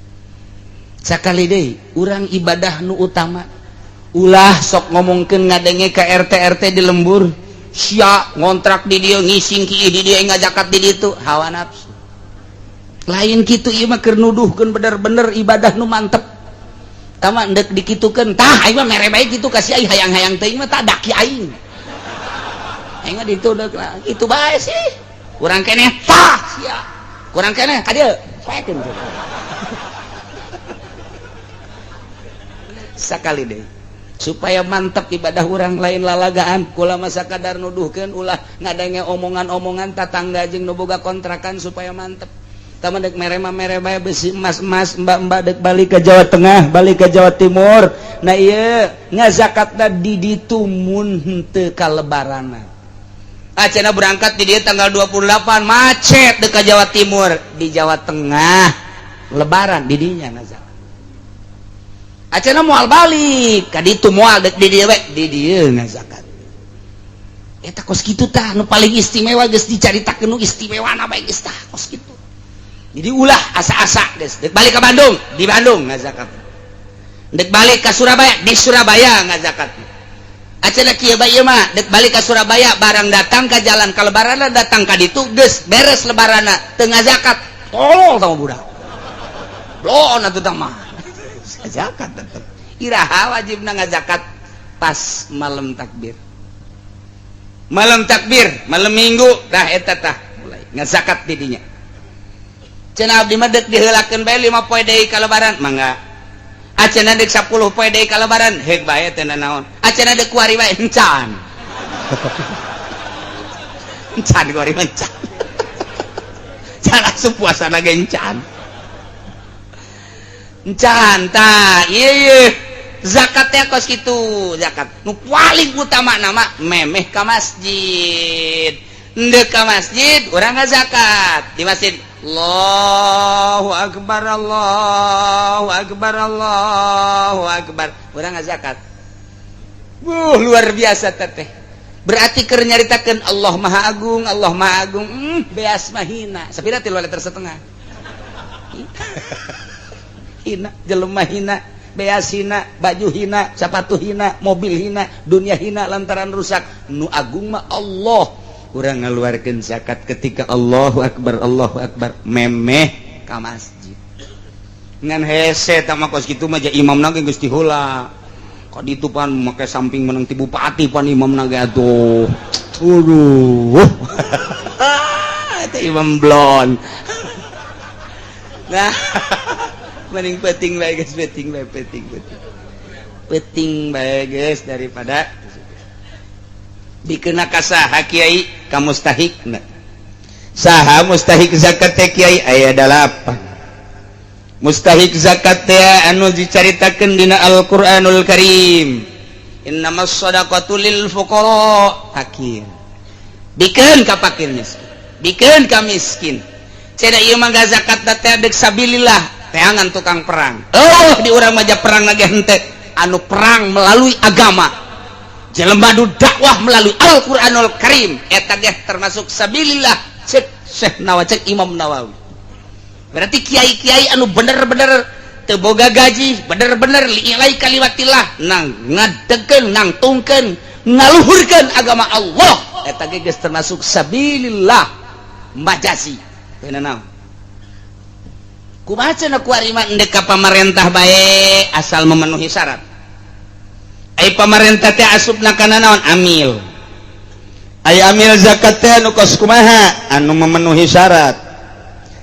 sakali deui urang ibadah nu utama ulah sok ngomongkeun ngadenge ka RT di lembur sia ngontrak di dia ngising ki di dia ngajakat di ditu hawa nafsu lain kitu ieu mah keur nuduhkeun bener-bener ibadah nu mantep tama endek dikitukeun tah aing mah mere bae kitu ka si hayang-hayang teuing mah tah daki aing aing mah ditu kitu bae sih urang keneh tah sia urang keneh ka dieu saekeun sakali deui supaya mantap ibadah orang lain lalagaan kula masa kadar nuduhkeun ulah ngadenge omongan-omongan tatangga jeung nu boga kontrakan supaya mantap dek mere bae besi emas mbak dek balik ke Jawa Tengah balik ke Jawa Timur nah iya ngazakatna di ditu mun henteu kalebarana cenah berangkat di dia tanggal 28 macet dek ke Jawa Timur di Jawa Tengah lebaran di dinya ngazakat cenah moal balik ka ditu moal dek di dieu we di dieu ngazakat eta kos kitu tah nu paling istimewa geus dicaritakeun nu istimewana bae geus tah kos kitu. Jadi ulah asa-asa guys. Dek balik ke Bandung, di Bandung ngazakat. Dek balik ke Surabaya, di Surabaya ngazakat. Acenah kieu bae mah, dek balik ke Surabaya barang datang ke jalan kalebaranna datang ka ditu geus beres lebaranna teu ngazakat. Tolol sama budak. Loon atuh tah mah. Ngazakat tetep. Iraha wajibna ngazakat pas malam takbir. Malam takbir, malam minggu dah eta tah mulai ngazakat di dinya. Cenah abdi mah dek diheulakeun bae 5 poe deui ka lebaran mangga. Acenah dek 10 poe deui ka lebaran heuk bae teh naon. Acenah dek kuari bae encan. Encan kuari encan. Can asup puasana ge encan. Encan tah ieu zakat teh kos kitu zakat. Nu paling utama nama memeh ka masjid. Ndek ka masjid urang ngazakat di masjid Allahu Akbar Allahu Akbar Allahu Akbar urang ngazakat luar biasa teteh berarti keur nyaritakeun Allah Maha Agung beas mah hina sapira 3 liter setengah hina jelema hina beas hina baju hina sepatu hina mobil hina dunia hina lantaran rusak nu agung mah Allah urang ngaluarkeun zakat ketika Allahu Akbar memeh ka masjid ngan hese tah mah kos kitu mah ja imamna ge geus diheula ka ditu pan make samping menang ti bupati pan imamna ge atuh eta imam blon nah mending peting bae geus peting bae geus daripada dikeuna ka saha kiai ka mustahikna saha mustahik zakat teh kiai aya 8 mustahik zakat teh anu dicaritakeun dina Al-Qur'anul Karim innamas shadaqatu lil fuqara fakir bikeun ka fakir miskin bikeun ka miskin cenah ieu mah zakat teh dek sabilillah teangan tukang perang di urang mah perang lagi henteu anu perang melalui agama jelema nu dakwah melalui Al-Qur'anul Karim eta ge termasuk sabilillah cek Syekh Nawawi cek Imam Nawawi berarti kiai-kiai anu bener-bener teu boga gaji bener-bener li'ilai kalimatillah nang ngadegkeun nang tungkeun ngaluhurkeun agama Allah eta ge geus termasuk sabilillah majazi teu naon kumaha cenah kuari mah endek ka pamarentah bae asal memenuhi syarat ai pamarentah teh asupna kana naon amil ai amil zakat teh anu kos kumaha anu memenuhi syarat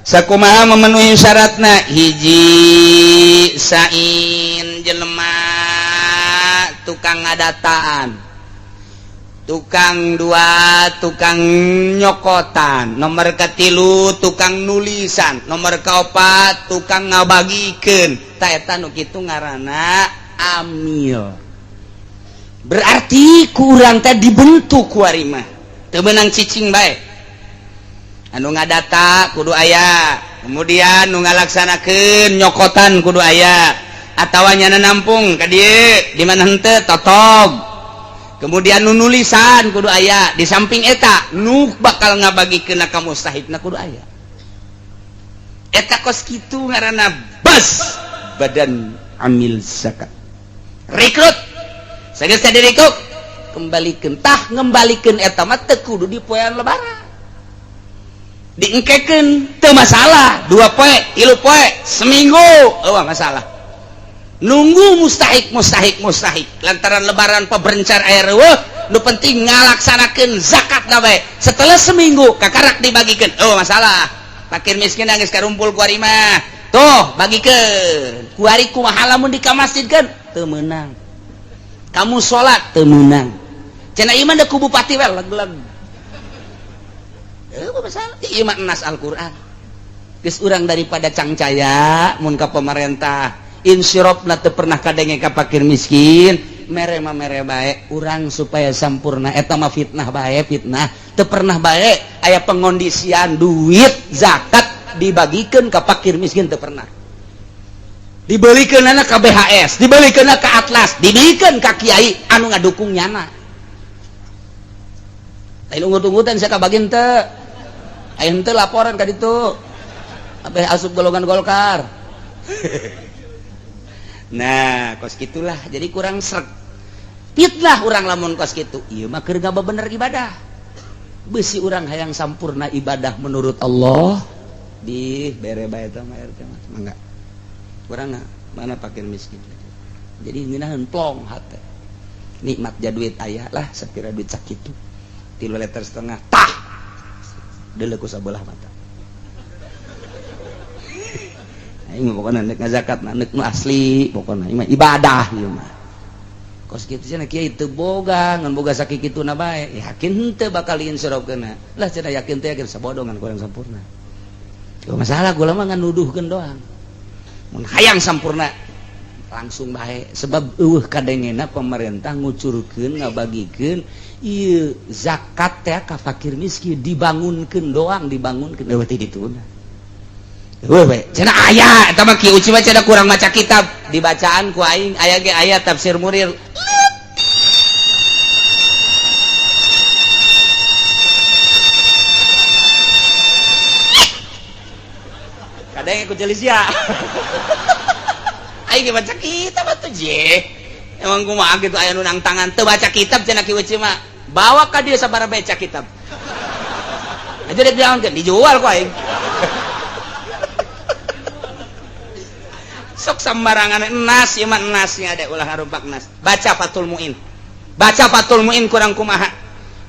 sakumaha memenuhi syaratna hiji sain jelema tukang ngadataan tukang 2 tukang nyokotan nomor katilu tukang nulisan nomor kaopat tukang ngabagikeun tah eta nu kitu ngaranna amil berarti kurang teh dibentuk kuari mah teu meunang cicing bae anu ngadata kudu aya kemudian nu ngalaksanakeun nyokotan kudu aya atawa nyana nampung ka dieu di mana henteu totog kemudian nu nulisan kudu aya di samping eta nu bakal ngabagikeun ka mustahikna kudu aya eta kos kitu ngaranna bas badan amil zakat rekrut sageus teh direkrut kembalikeun tah ngembalikeun eta mah teu kudu di poean lebaran diengkekeun teu masalah 2 poe 3 poe seminggu eueuh masalah nunggu mustahik lantaran lebaran peberencar aya reueuh nu penting ngalaksanakeun zakatna bae setelah seminggu kakarak dibagikeun masalah fakir miskin geus karumpul kuari mah tuh bagikeun kuari kumaha lamun di ka masjid kan teu meunang kamu sholat teu meunang cenah ieu mah da ku bupati we leg-leg masalah ieu mah nas Al-Qur'an geus urang daripada cangcaya mun ka pemerintah insyirofna teu pernah kadenge ka fakir miskin mere mah mere bae urang supaya sampurna eta mah fitnah bae fitnah teu pernah bae aya pengondisian duit zakat dibagikeun ka fakir miskin teu pernah dibelikeunana ka BHS dibelikeunana ka Atlas dibikeun ka kiai anu ngadukung nyana lain ungut-ungutan saya kabagin teu aya henteu laporan ka ditu abe asup golongan Golkar nah kos gitulah jadi kurang sreg fitnah urang lamun kos kitu ieu mah keur bener ibadah beusi urang hayang sampurna ibadah menurut Allah di bere bae teh mah RT mangga urang mana fakir miskin jadi ngeunaheun plong hate nikmat ja duit aya lah sapira duit sakitu 3,5 liter tah deuleu ku sabelah mata aing mah pokona neuk ngazakat neuk nu asli pokona ieu ibadah ieu mah kos kitu cenah kieu teu boga ngan boga sakikituna bae yakin henteu bakal insyrofkeunna lah cenah yakin teh yakin sabodongan kurang sampurna teu masalah kula mah ngan nuduhkeun doang mun hayang sampurna langsung bae sebab eueuh kadengena pemerintah ngucurkeun ngabagikeun ieu zakat teh ka fakir miskin dibangunkeun doang dibangunkeun eueuh teh dituna eueuh we cenah aya eta mah kieu uci mah cenah kurang maca kitab dibacaan ku aing aya ge aya tafsir Murir kadang aku jelis ya aing baca kitab atuh je emang kumaha gitu aya nu nang tangan teu baca kitab cenah kieu uci mah bawa ka dieu sabaraha baca kitab aja dek diawankeun dijual ku aing sok sembarangan nas ieu mah nasnya ada ulah harumpak nas baca Fathul Muin kurang kumaha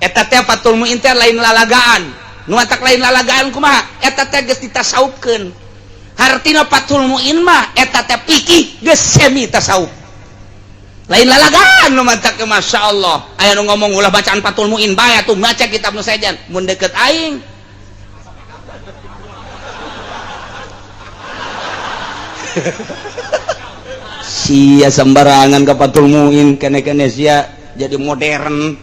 eta teh Fathul Muin teh lain lalagaan nu tak lain lalagaan kumaha eta teh geus ditasawufkeun hartina Fathul Muin mah eta teh fikih geus semi tasawuf lain lalagaan nu mantak ke masyaallah aya nu ngomong ulah bacaan Fathul Muin bae atuh maca kitab nu saejan mun deukeut aing sia sembarangan ka Fathul Muin kene-kene sia jadi modern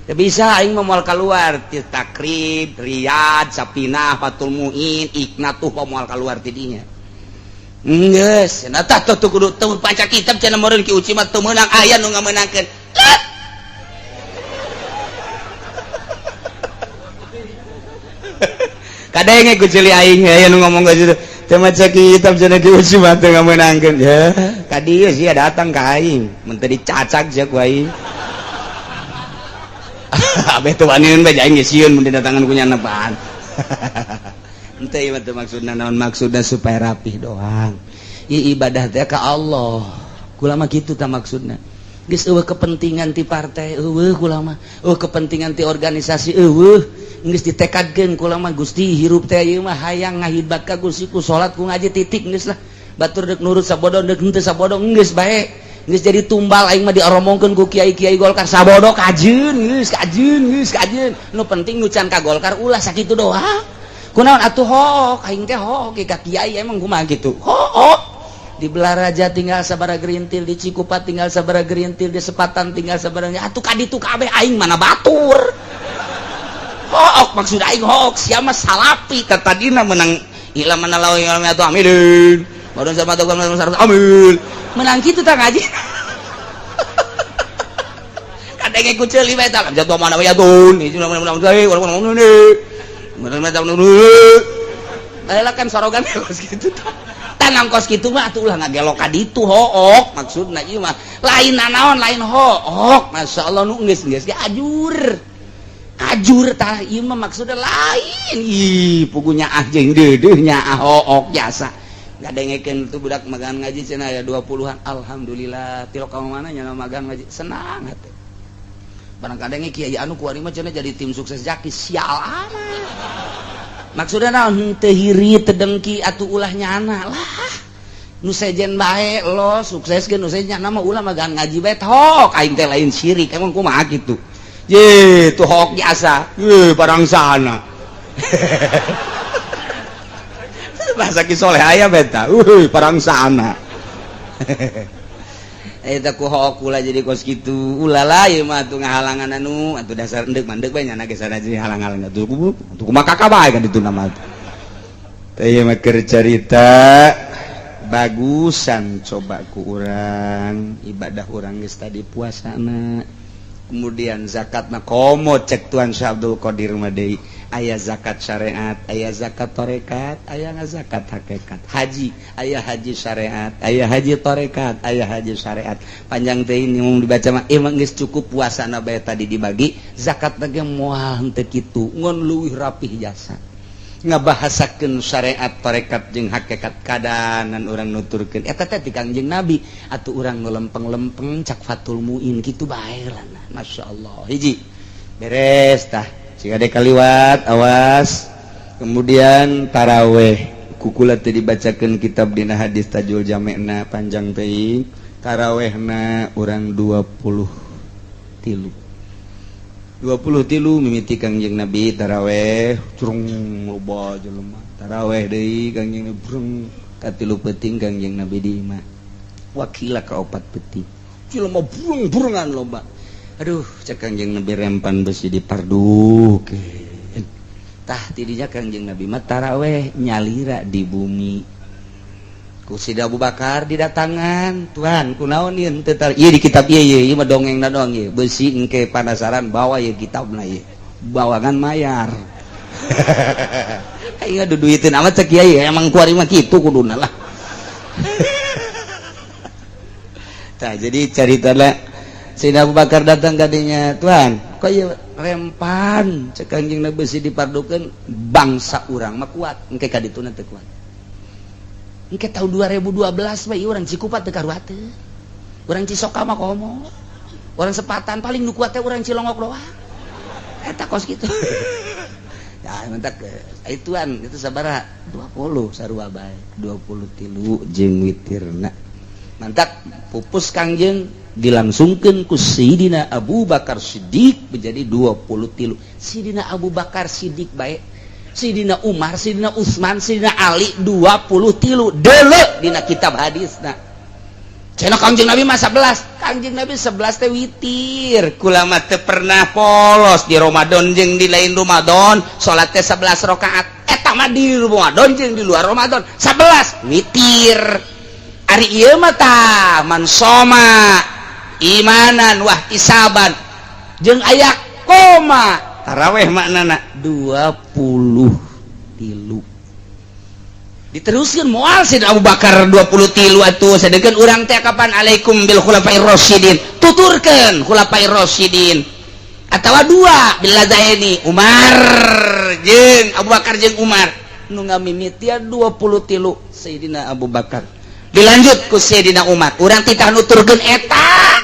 teu bisa aing mah moal kaluar ti Takrib Riyad Sapinah Fathul Muin Iqnatuh moal kaluar ti dinya geus cenah tah tuh kudu teu baca kitab cenah meureun ki uci mah teu meunang aya nu ngamenangkeun kadenge ku ceuli aing aya nu ngomong ka situ teu maca kitab cenah ki uci mah teu ngamenangkeun ya ka dieu sia datang ka aing mun teu dicacak sia ku aing abeh teu waniun bae aing geus sieun mun didatangan ku nyana paan henteu ieu teh maksudna naon maksudna supaya rapih doang ieu ibadah teh ka Allah kula mah kitu tah maksudna geus eueuh kepentingan ti partai eueuh kula mah eueuh kepentingan ti organisasi eueuh geus ditekadkeun kula mah Gusti hirup teh ieu mah hayang ngahibat ka Gusti ku salat ku ngaji titik geus lah batur deuk nurut sabodo deuk henteu sabodo geus bae geus jadi tumbal aing mah dioromongkeun ku kiai-kiai Golkar sabodo kajeun geus kajeun nu penting nu can ka Golkar ulah sakitu doang kunaon atuh hook aing teh hook ka kiai emang kumaha kitu hook di Belaraja tinggal sabaraha gerintil di Cikupa tinggal sabaraha gerintil di Sepatan tinggal sabaraha atuh ka ditu kabeh aing mana batur hook maksud aing hook sia mah salapi tadina menang ila manalaw ilmi atuh amilin baru sama tuh amil menang kitu tah ngaji kadenge ku ceuli bae tah jatuh mana bae tun itu menang saya orang lah kan sorogan kos gitu tanang kos gitu mah atuh ulah ngagelok ka ditu hook maksudna ieu mah lain nanaon lain hook masyaallah nu geus ge ajur tah ieu mah maksudna lain ih pugunya ah jeung deudeuh nya hook jasa ngadengekeun tu budak magang ngaji cenah aya 20-an alhamdulillah tilok ka mana nya magang ngaji senang hate barang kadenge kiai anu kuari mah cenah jadi tim sukses jaki sial amat maksudna naon teu hiri teu dengki atuh ulah nyana lah nu sejen bae lo sukseskeun nu sejen mah ulah magang ngaji bae hok aing teh lain syirik emang kumaha kitu ye tuh hok jasa ye barang sana bahasa kisoleh aya beta perang sana eta ku hokula jadi kos kitu ulala ieu mah atuh ngahalangan anu atuh dasar endek mandek bae nyana geus jadi halang-halang atuh kumaha ka bae kan ditu nama teh ieu mah keur carita bagusan coba ku urang ibadah urang geus tadi puasana kemudian zakatna komo cek Tuan Syekh Abdul Qadir mah deui aya zakat syariat aya zakat tarekat aya zakat hakikat haji aya haji syariat aya haji tarekat aya haji syariat panjang teh ini mau dibaca mah emang geus cukup puasana bae tadi dibagi zakatna ge moal henteu kitu ngon leuwih rapih jasa ngabahasakeun syariat tarekat jeung hakikat kadanan urang nuturkeun eta teh ti Kangjeng Nabi atuh urang nu lempeng-lempeng cak Fathul Muin kitu bae lah masyaallah hiji beres tah jika ada kaliwat awas kemudian taraweh kukula teh dibacakeun kitab dina hadis tajul jamekna panjang teh tarawehna urang 23 mimiti Kangjeng Nabi taraweh curung loba jelema taraweh deui Kangjeng Nabi breng ka 3 peuting Kangjeng Nabi di imah wakila ka 4 peuting jelema burung-burungan loba aduh cek Kangjeng Nabi rempan besi dipardukeun tah tidinya Kangjeng Nabi mah taraweh nyalira di bumi ku Sidi Abu Bakar didatangan Tuhan kunaon ieu teu ieu di kitab ieu mah dongengna doang ieu beusi engke panasaran bawa ieu kitabna ieu bawangan mayar aya duduiteun amat cek ieu emang kuari mah kitu kuduna lah tah jadi caritana Sidi Abu Bakar datang kadinya Tuhan kok ieu rempan cek Kangjeng Nabi beusi dipardukeun bangsa urang mah kuat engke kadituna teu kuat engke tahun 2012 bae urang Cikupat teu karuat teu urang Cisoka mah komo urang Sepatan paling nu kuat teh urang Cilongok doang eta kos kitu ya mentak ituan itu sabaraha 20 sarua bae 23 jeung witirna mantak pupus Kangjeng dilangsungkeun ku Sayyidina Abu Bakar Siddiq menjadi 23 Sayyidina Abu Bakar Siddiq bae Sayyidina Umar, Sayyidina Utsman, Sayyidina Ali 23 deuleu dina kitab hadisna. Cenah Kangjeng Nabi mah 11. Kangjeng Nabi 11 teh witir. Kula mah teu pernah polos di Ramadan jeung di lain Ramadan, salat teh 11 rakaat. Eta mah di Ramadan jeung di luar Ramadan 11 witir. Ari ieu mah tah man soma imanan wahtisaban jeung aya koma taraweh maknana 23 diteruskeun moal Sayyidina Abu Bakar 23 atuh sadegeun urang teh kapan alaikum bil khulafair rasyidin tuturkeun khulafair rasyidin atawa 2 bil ladaini Umar jeung Abu Bakar jeung Umar nu ngamimitian 23 Sayyidina Abu Bakar dilanjut ku Sayyidina Umar urang titah nuturkeun eta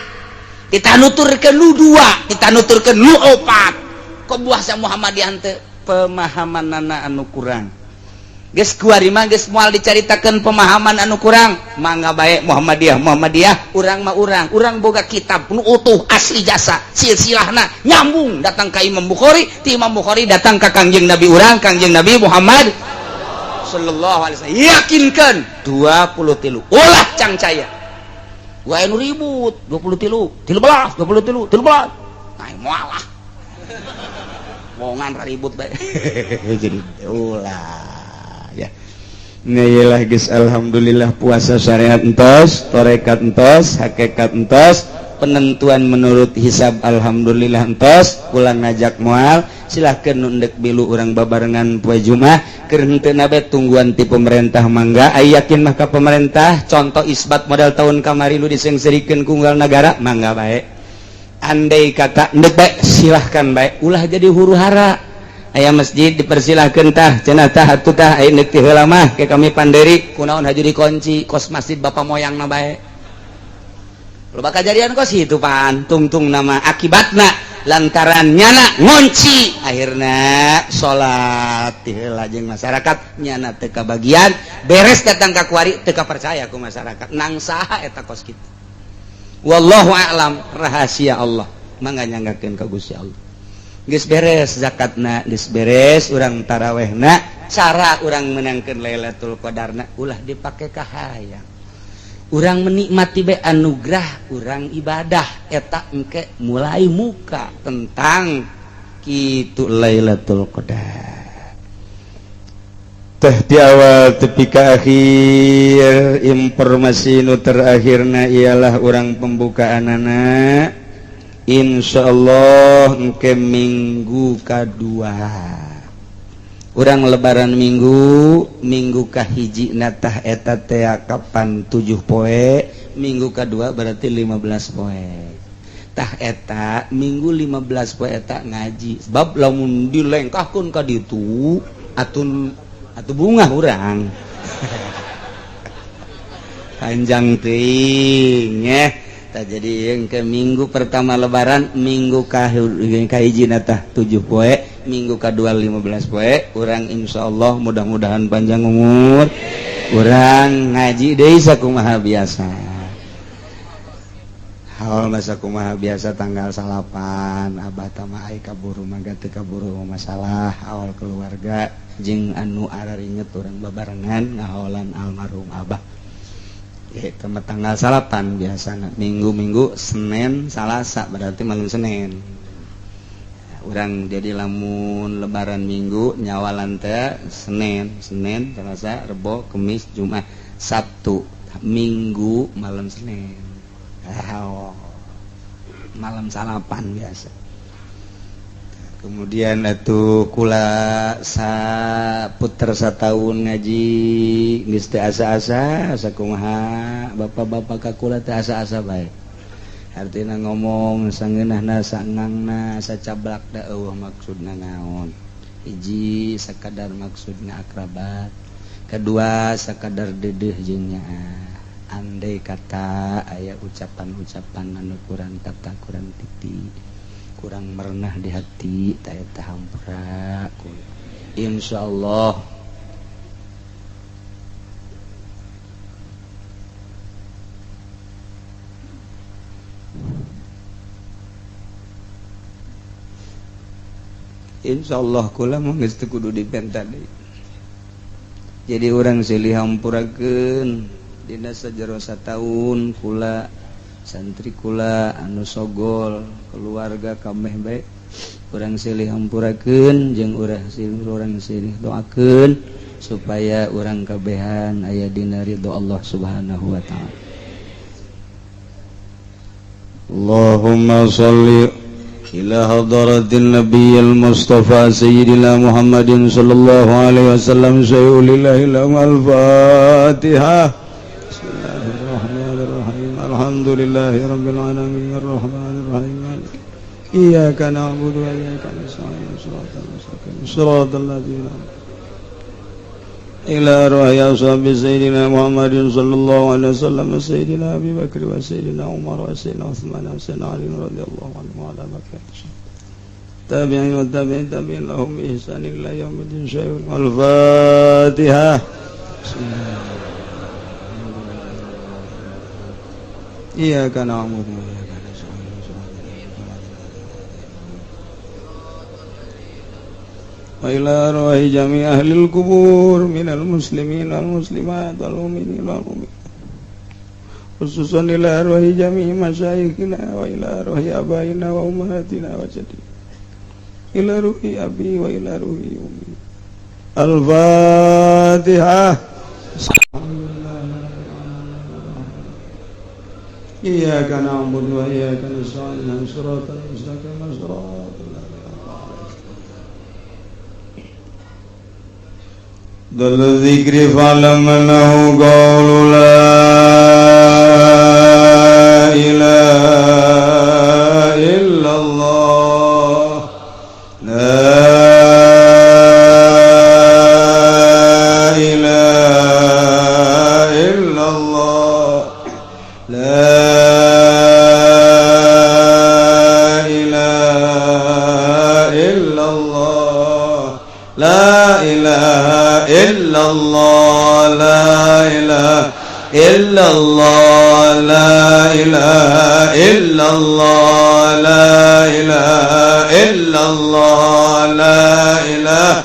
kita nuturkeun nu 2 kita nuturkeun nu 4 kok buah sa Muhammadiyah teh pemahamanana anu kurang geus kuari mah geus moal dicaritakeun pemahaman anu kurang mangga bae Muhammadiyah urang mah urang boga kitab nu utuh asli jasa silsilahna nyambung datang ka Imam Bukhari ti Imam Bukhari datang ka Kangjeng Nabi urang Kangjeng Nabi Muhammad sallallahu alaihi wasallam yakinkeun 23 ulah cangcaya wae nu ribut 23 13 nah moal lah wongan ribut bae jadi ulah ya nyalah geus alhamdulillah puasa syariat entos tarekat entos hakikat entos penentuan menurut hisab alhamdulillah entos kula ngajak moal silahkeun nu endek bilu urang babarengan poe Jumat keur henteu na bae tungguan ti pemerintah mangga aya yakin mah ka pemerintah contoh isbat modal tahun kamari nu disengserikeun ku unggal negara mangga bae andai kata endek bae silahkan bae ulah jadi huru-hara aya masjid dipersilahkeun tah cenah tah atuh tah aya endek ti heula mah ke kami panderi kunaon haju dikunci kos masjid bapa moyangna bae loba kajadian kos itu pan tungtung nama akibatna lantaran nyana ngunci akhirna salat ti heula jeung masyarakat nyana teu kabagian beres datang ka kuari teu percaya ku masyarakat nang saha eta kos kitu wallahu a'lam rahasia Allah mangga nyanggakeun ka Gusti Allah geus beres zakatna geus beres urang tarawehna cara orang menangkan Lailatul Qadarna ulah dipakai kahayang. Urang menikmati be anugerah urang ibadah eta engke mulai muka tentang kitu Lailatul Qadar. Teh di awal tepi ka akhir informasi nu terakhirna ialah urang pembukaanana insyaallah engke minggu kadua. Urang lebaran minggu kahiji natah eta teh kapan 7 poe, minggu kedua berarti 15 poe. Tah eta minggu 15 poe eta ngaji. Sebab lamun dilengkahkeun ka ditu atuh bunga urang. Panjang teuing nya. Jadi yang ke minggu pertama lebaran minggu kahiji natah 7 poe, minggu kedua 15 poe. Urang insyaallah mudah-mudahan panjang umur. Urang ngaji deui sakumaha biasa. Haul masa kumaha biasa tanggal 8 abah tamah ai kaburu mangga teu kaburu masalah awal keluarga jeung anu araringet urang babarengan ngaholan almarhum abah. Temat tanggal 8 biasanya minggu Senin Salasa berarti malam Senin. Urang jadi lamun lebaran minggu nyawalan teh Senin Selasa Rebo Kemis Jumat Sabtu Minggu malam Senin. Malam salapan biasa. Kemudian atuh kula puter sataun ngaji geus teu asa-asa sakumaha bapak-bapak ka kula teu asa-asa bae. Artina ngomong sangeunahna sangangna sacablak da eueuh maksudna naon. Hiji sakadar maksudna akrabat, kedua sakadar deudeuh jeung nyaah. Andai kata aya ucapan-ucapan anu kurang kata kurang titik kurang merenah di hati ta eta hampura insyaallah kula mah geus teu kudu dipenta deui. Jadi urang silih hampurakeun dina sajero sataun kula santri kula anu sogol keluarga kabeh bae urang silih hampurakeun jeung urang silih doakeun supaya urang kabehan aya dina ridho Allah Subhanahu wa taala. Allahumma shalli ila hadratin nabiyil mustafa sayyidina Muhammadin sallallahu alaihi wasallam sayyidil al-fatihah. Alhamdulillahi rabbil alamin arrahmanir rahim iyyaka na'budu wa iyyaka nasta'in shiratal ladzina ila ruhi ashabi sayyidina Muhammadin sallallahu alaihi wasallam sayyidina Abi Bakr wa sayyidina Umar wa sayyidina Utsman wa sayyidina Ali radhiyallahu anhum wa ala barakatuh tabi'in wa tabi'in lahum ihsan ila yaumil din al-fatihah. Iyyaka na'budu wa iyyaka nasta'in wa ila ruhi jami' ahlil qubur minal muslimin wal muslimat wal mu'minin wal mu'minat khususan ila ruhi jami' masyayikhina wa ila ruhi abaina wa ummahatina wa jaddi ila ruhi abi wa ila ruhi ummi. Al-Fatihah. Iyyaka na'budu wa iyyaka nasta'in shiratal mustaqim shiratal ladzina dzikri fa'lam annahu qawlu la ilaha illallah la ilaha illallah la illallah la ilaha illallah la ilaha illallah la ilaha illallah la ilaha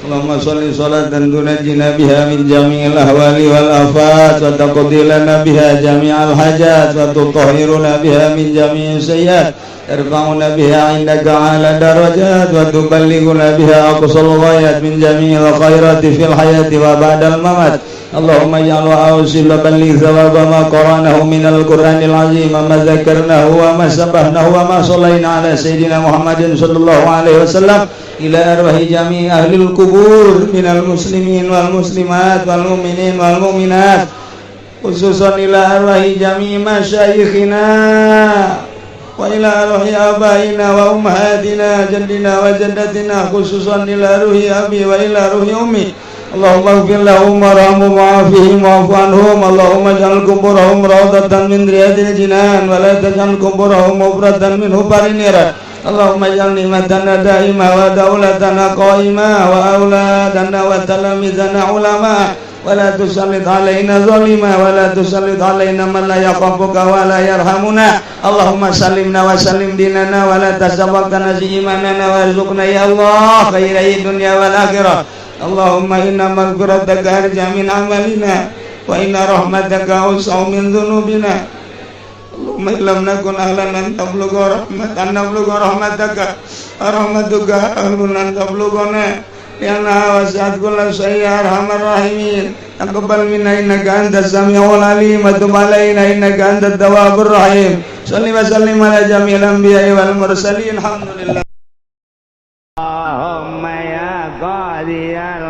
Allahumma sholli sholatan tunajjina biha min jami'il ahwali wal afat wa taqdi lana biha jami'al hajat wa tutahhiruna biha min jami'is sayyi'at tarfa'una biha 'indaka 'ala darajat wa tuballighuna biha aqsal ghayat min jami'il khairati fil hayati wa ba'dal mamat. Allahumma ij'alhu awsilan li thawaba ma qara'nahu minal Qur'anil 'azim wa ma dzakarnahu wa ma sabbahnahu wa ma shallaina 'ala sayyidina Muhammadin sallallahu alaihi wasallam ila arwahi jami' ahlil kubur minal muslimin wal muslimat wal mu'minin wal mu'minat khususan ila arwahi jami' masyayikhina wa ila arwahi abaina wa ummahatina jaddina wa jaddatina khususan ila ruhi abi wa ila ruhi ummi. Allahumma ighfir lahum warhamhum wa'afihim wa'fu anhum. Allahumma ij'al quburahum rawdatan min riyadil jinan wa la taj'al quburahum mufratan min hubarin niran. Allahumma ij'al ni'matana da'imah wa daulatana qa'imah wa auladana wa talamizana ulama wa la tusallit alaina zalima wa la tusallit alaina man la yaqafuka wa la yarhamuna. Allahumma sallimna wa sallim dinana wa la tasabaqana zi imanana wa rizukna ya Allah khairai dunya wal akhirah. Allahumma inna maghfirataka arja min amalina wa inna rahmataka awsa'u min dhunubina. Allahumma illam nakun ahlan an tablugha rahmataka rahmatuka ahlun an tablughana ya Allah wasi'at kulla shay'in arhamar rahimin. Taqabbal minna innaka antas samiul alim wa tub alaina innaka antat tawwabur rahim. Shalli wa sallim ala jamil anbiya'i wal mursalin. Alhamdulillah. Allahumma ya qadiyal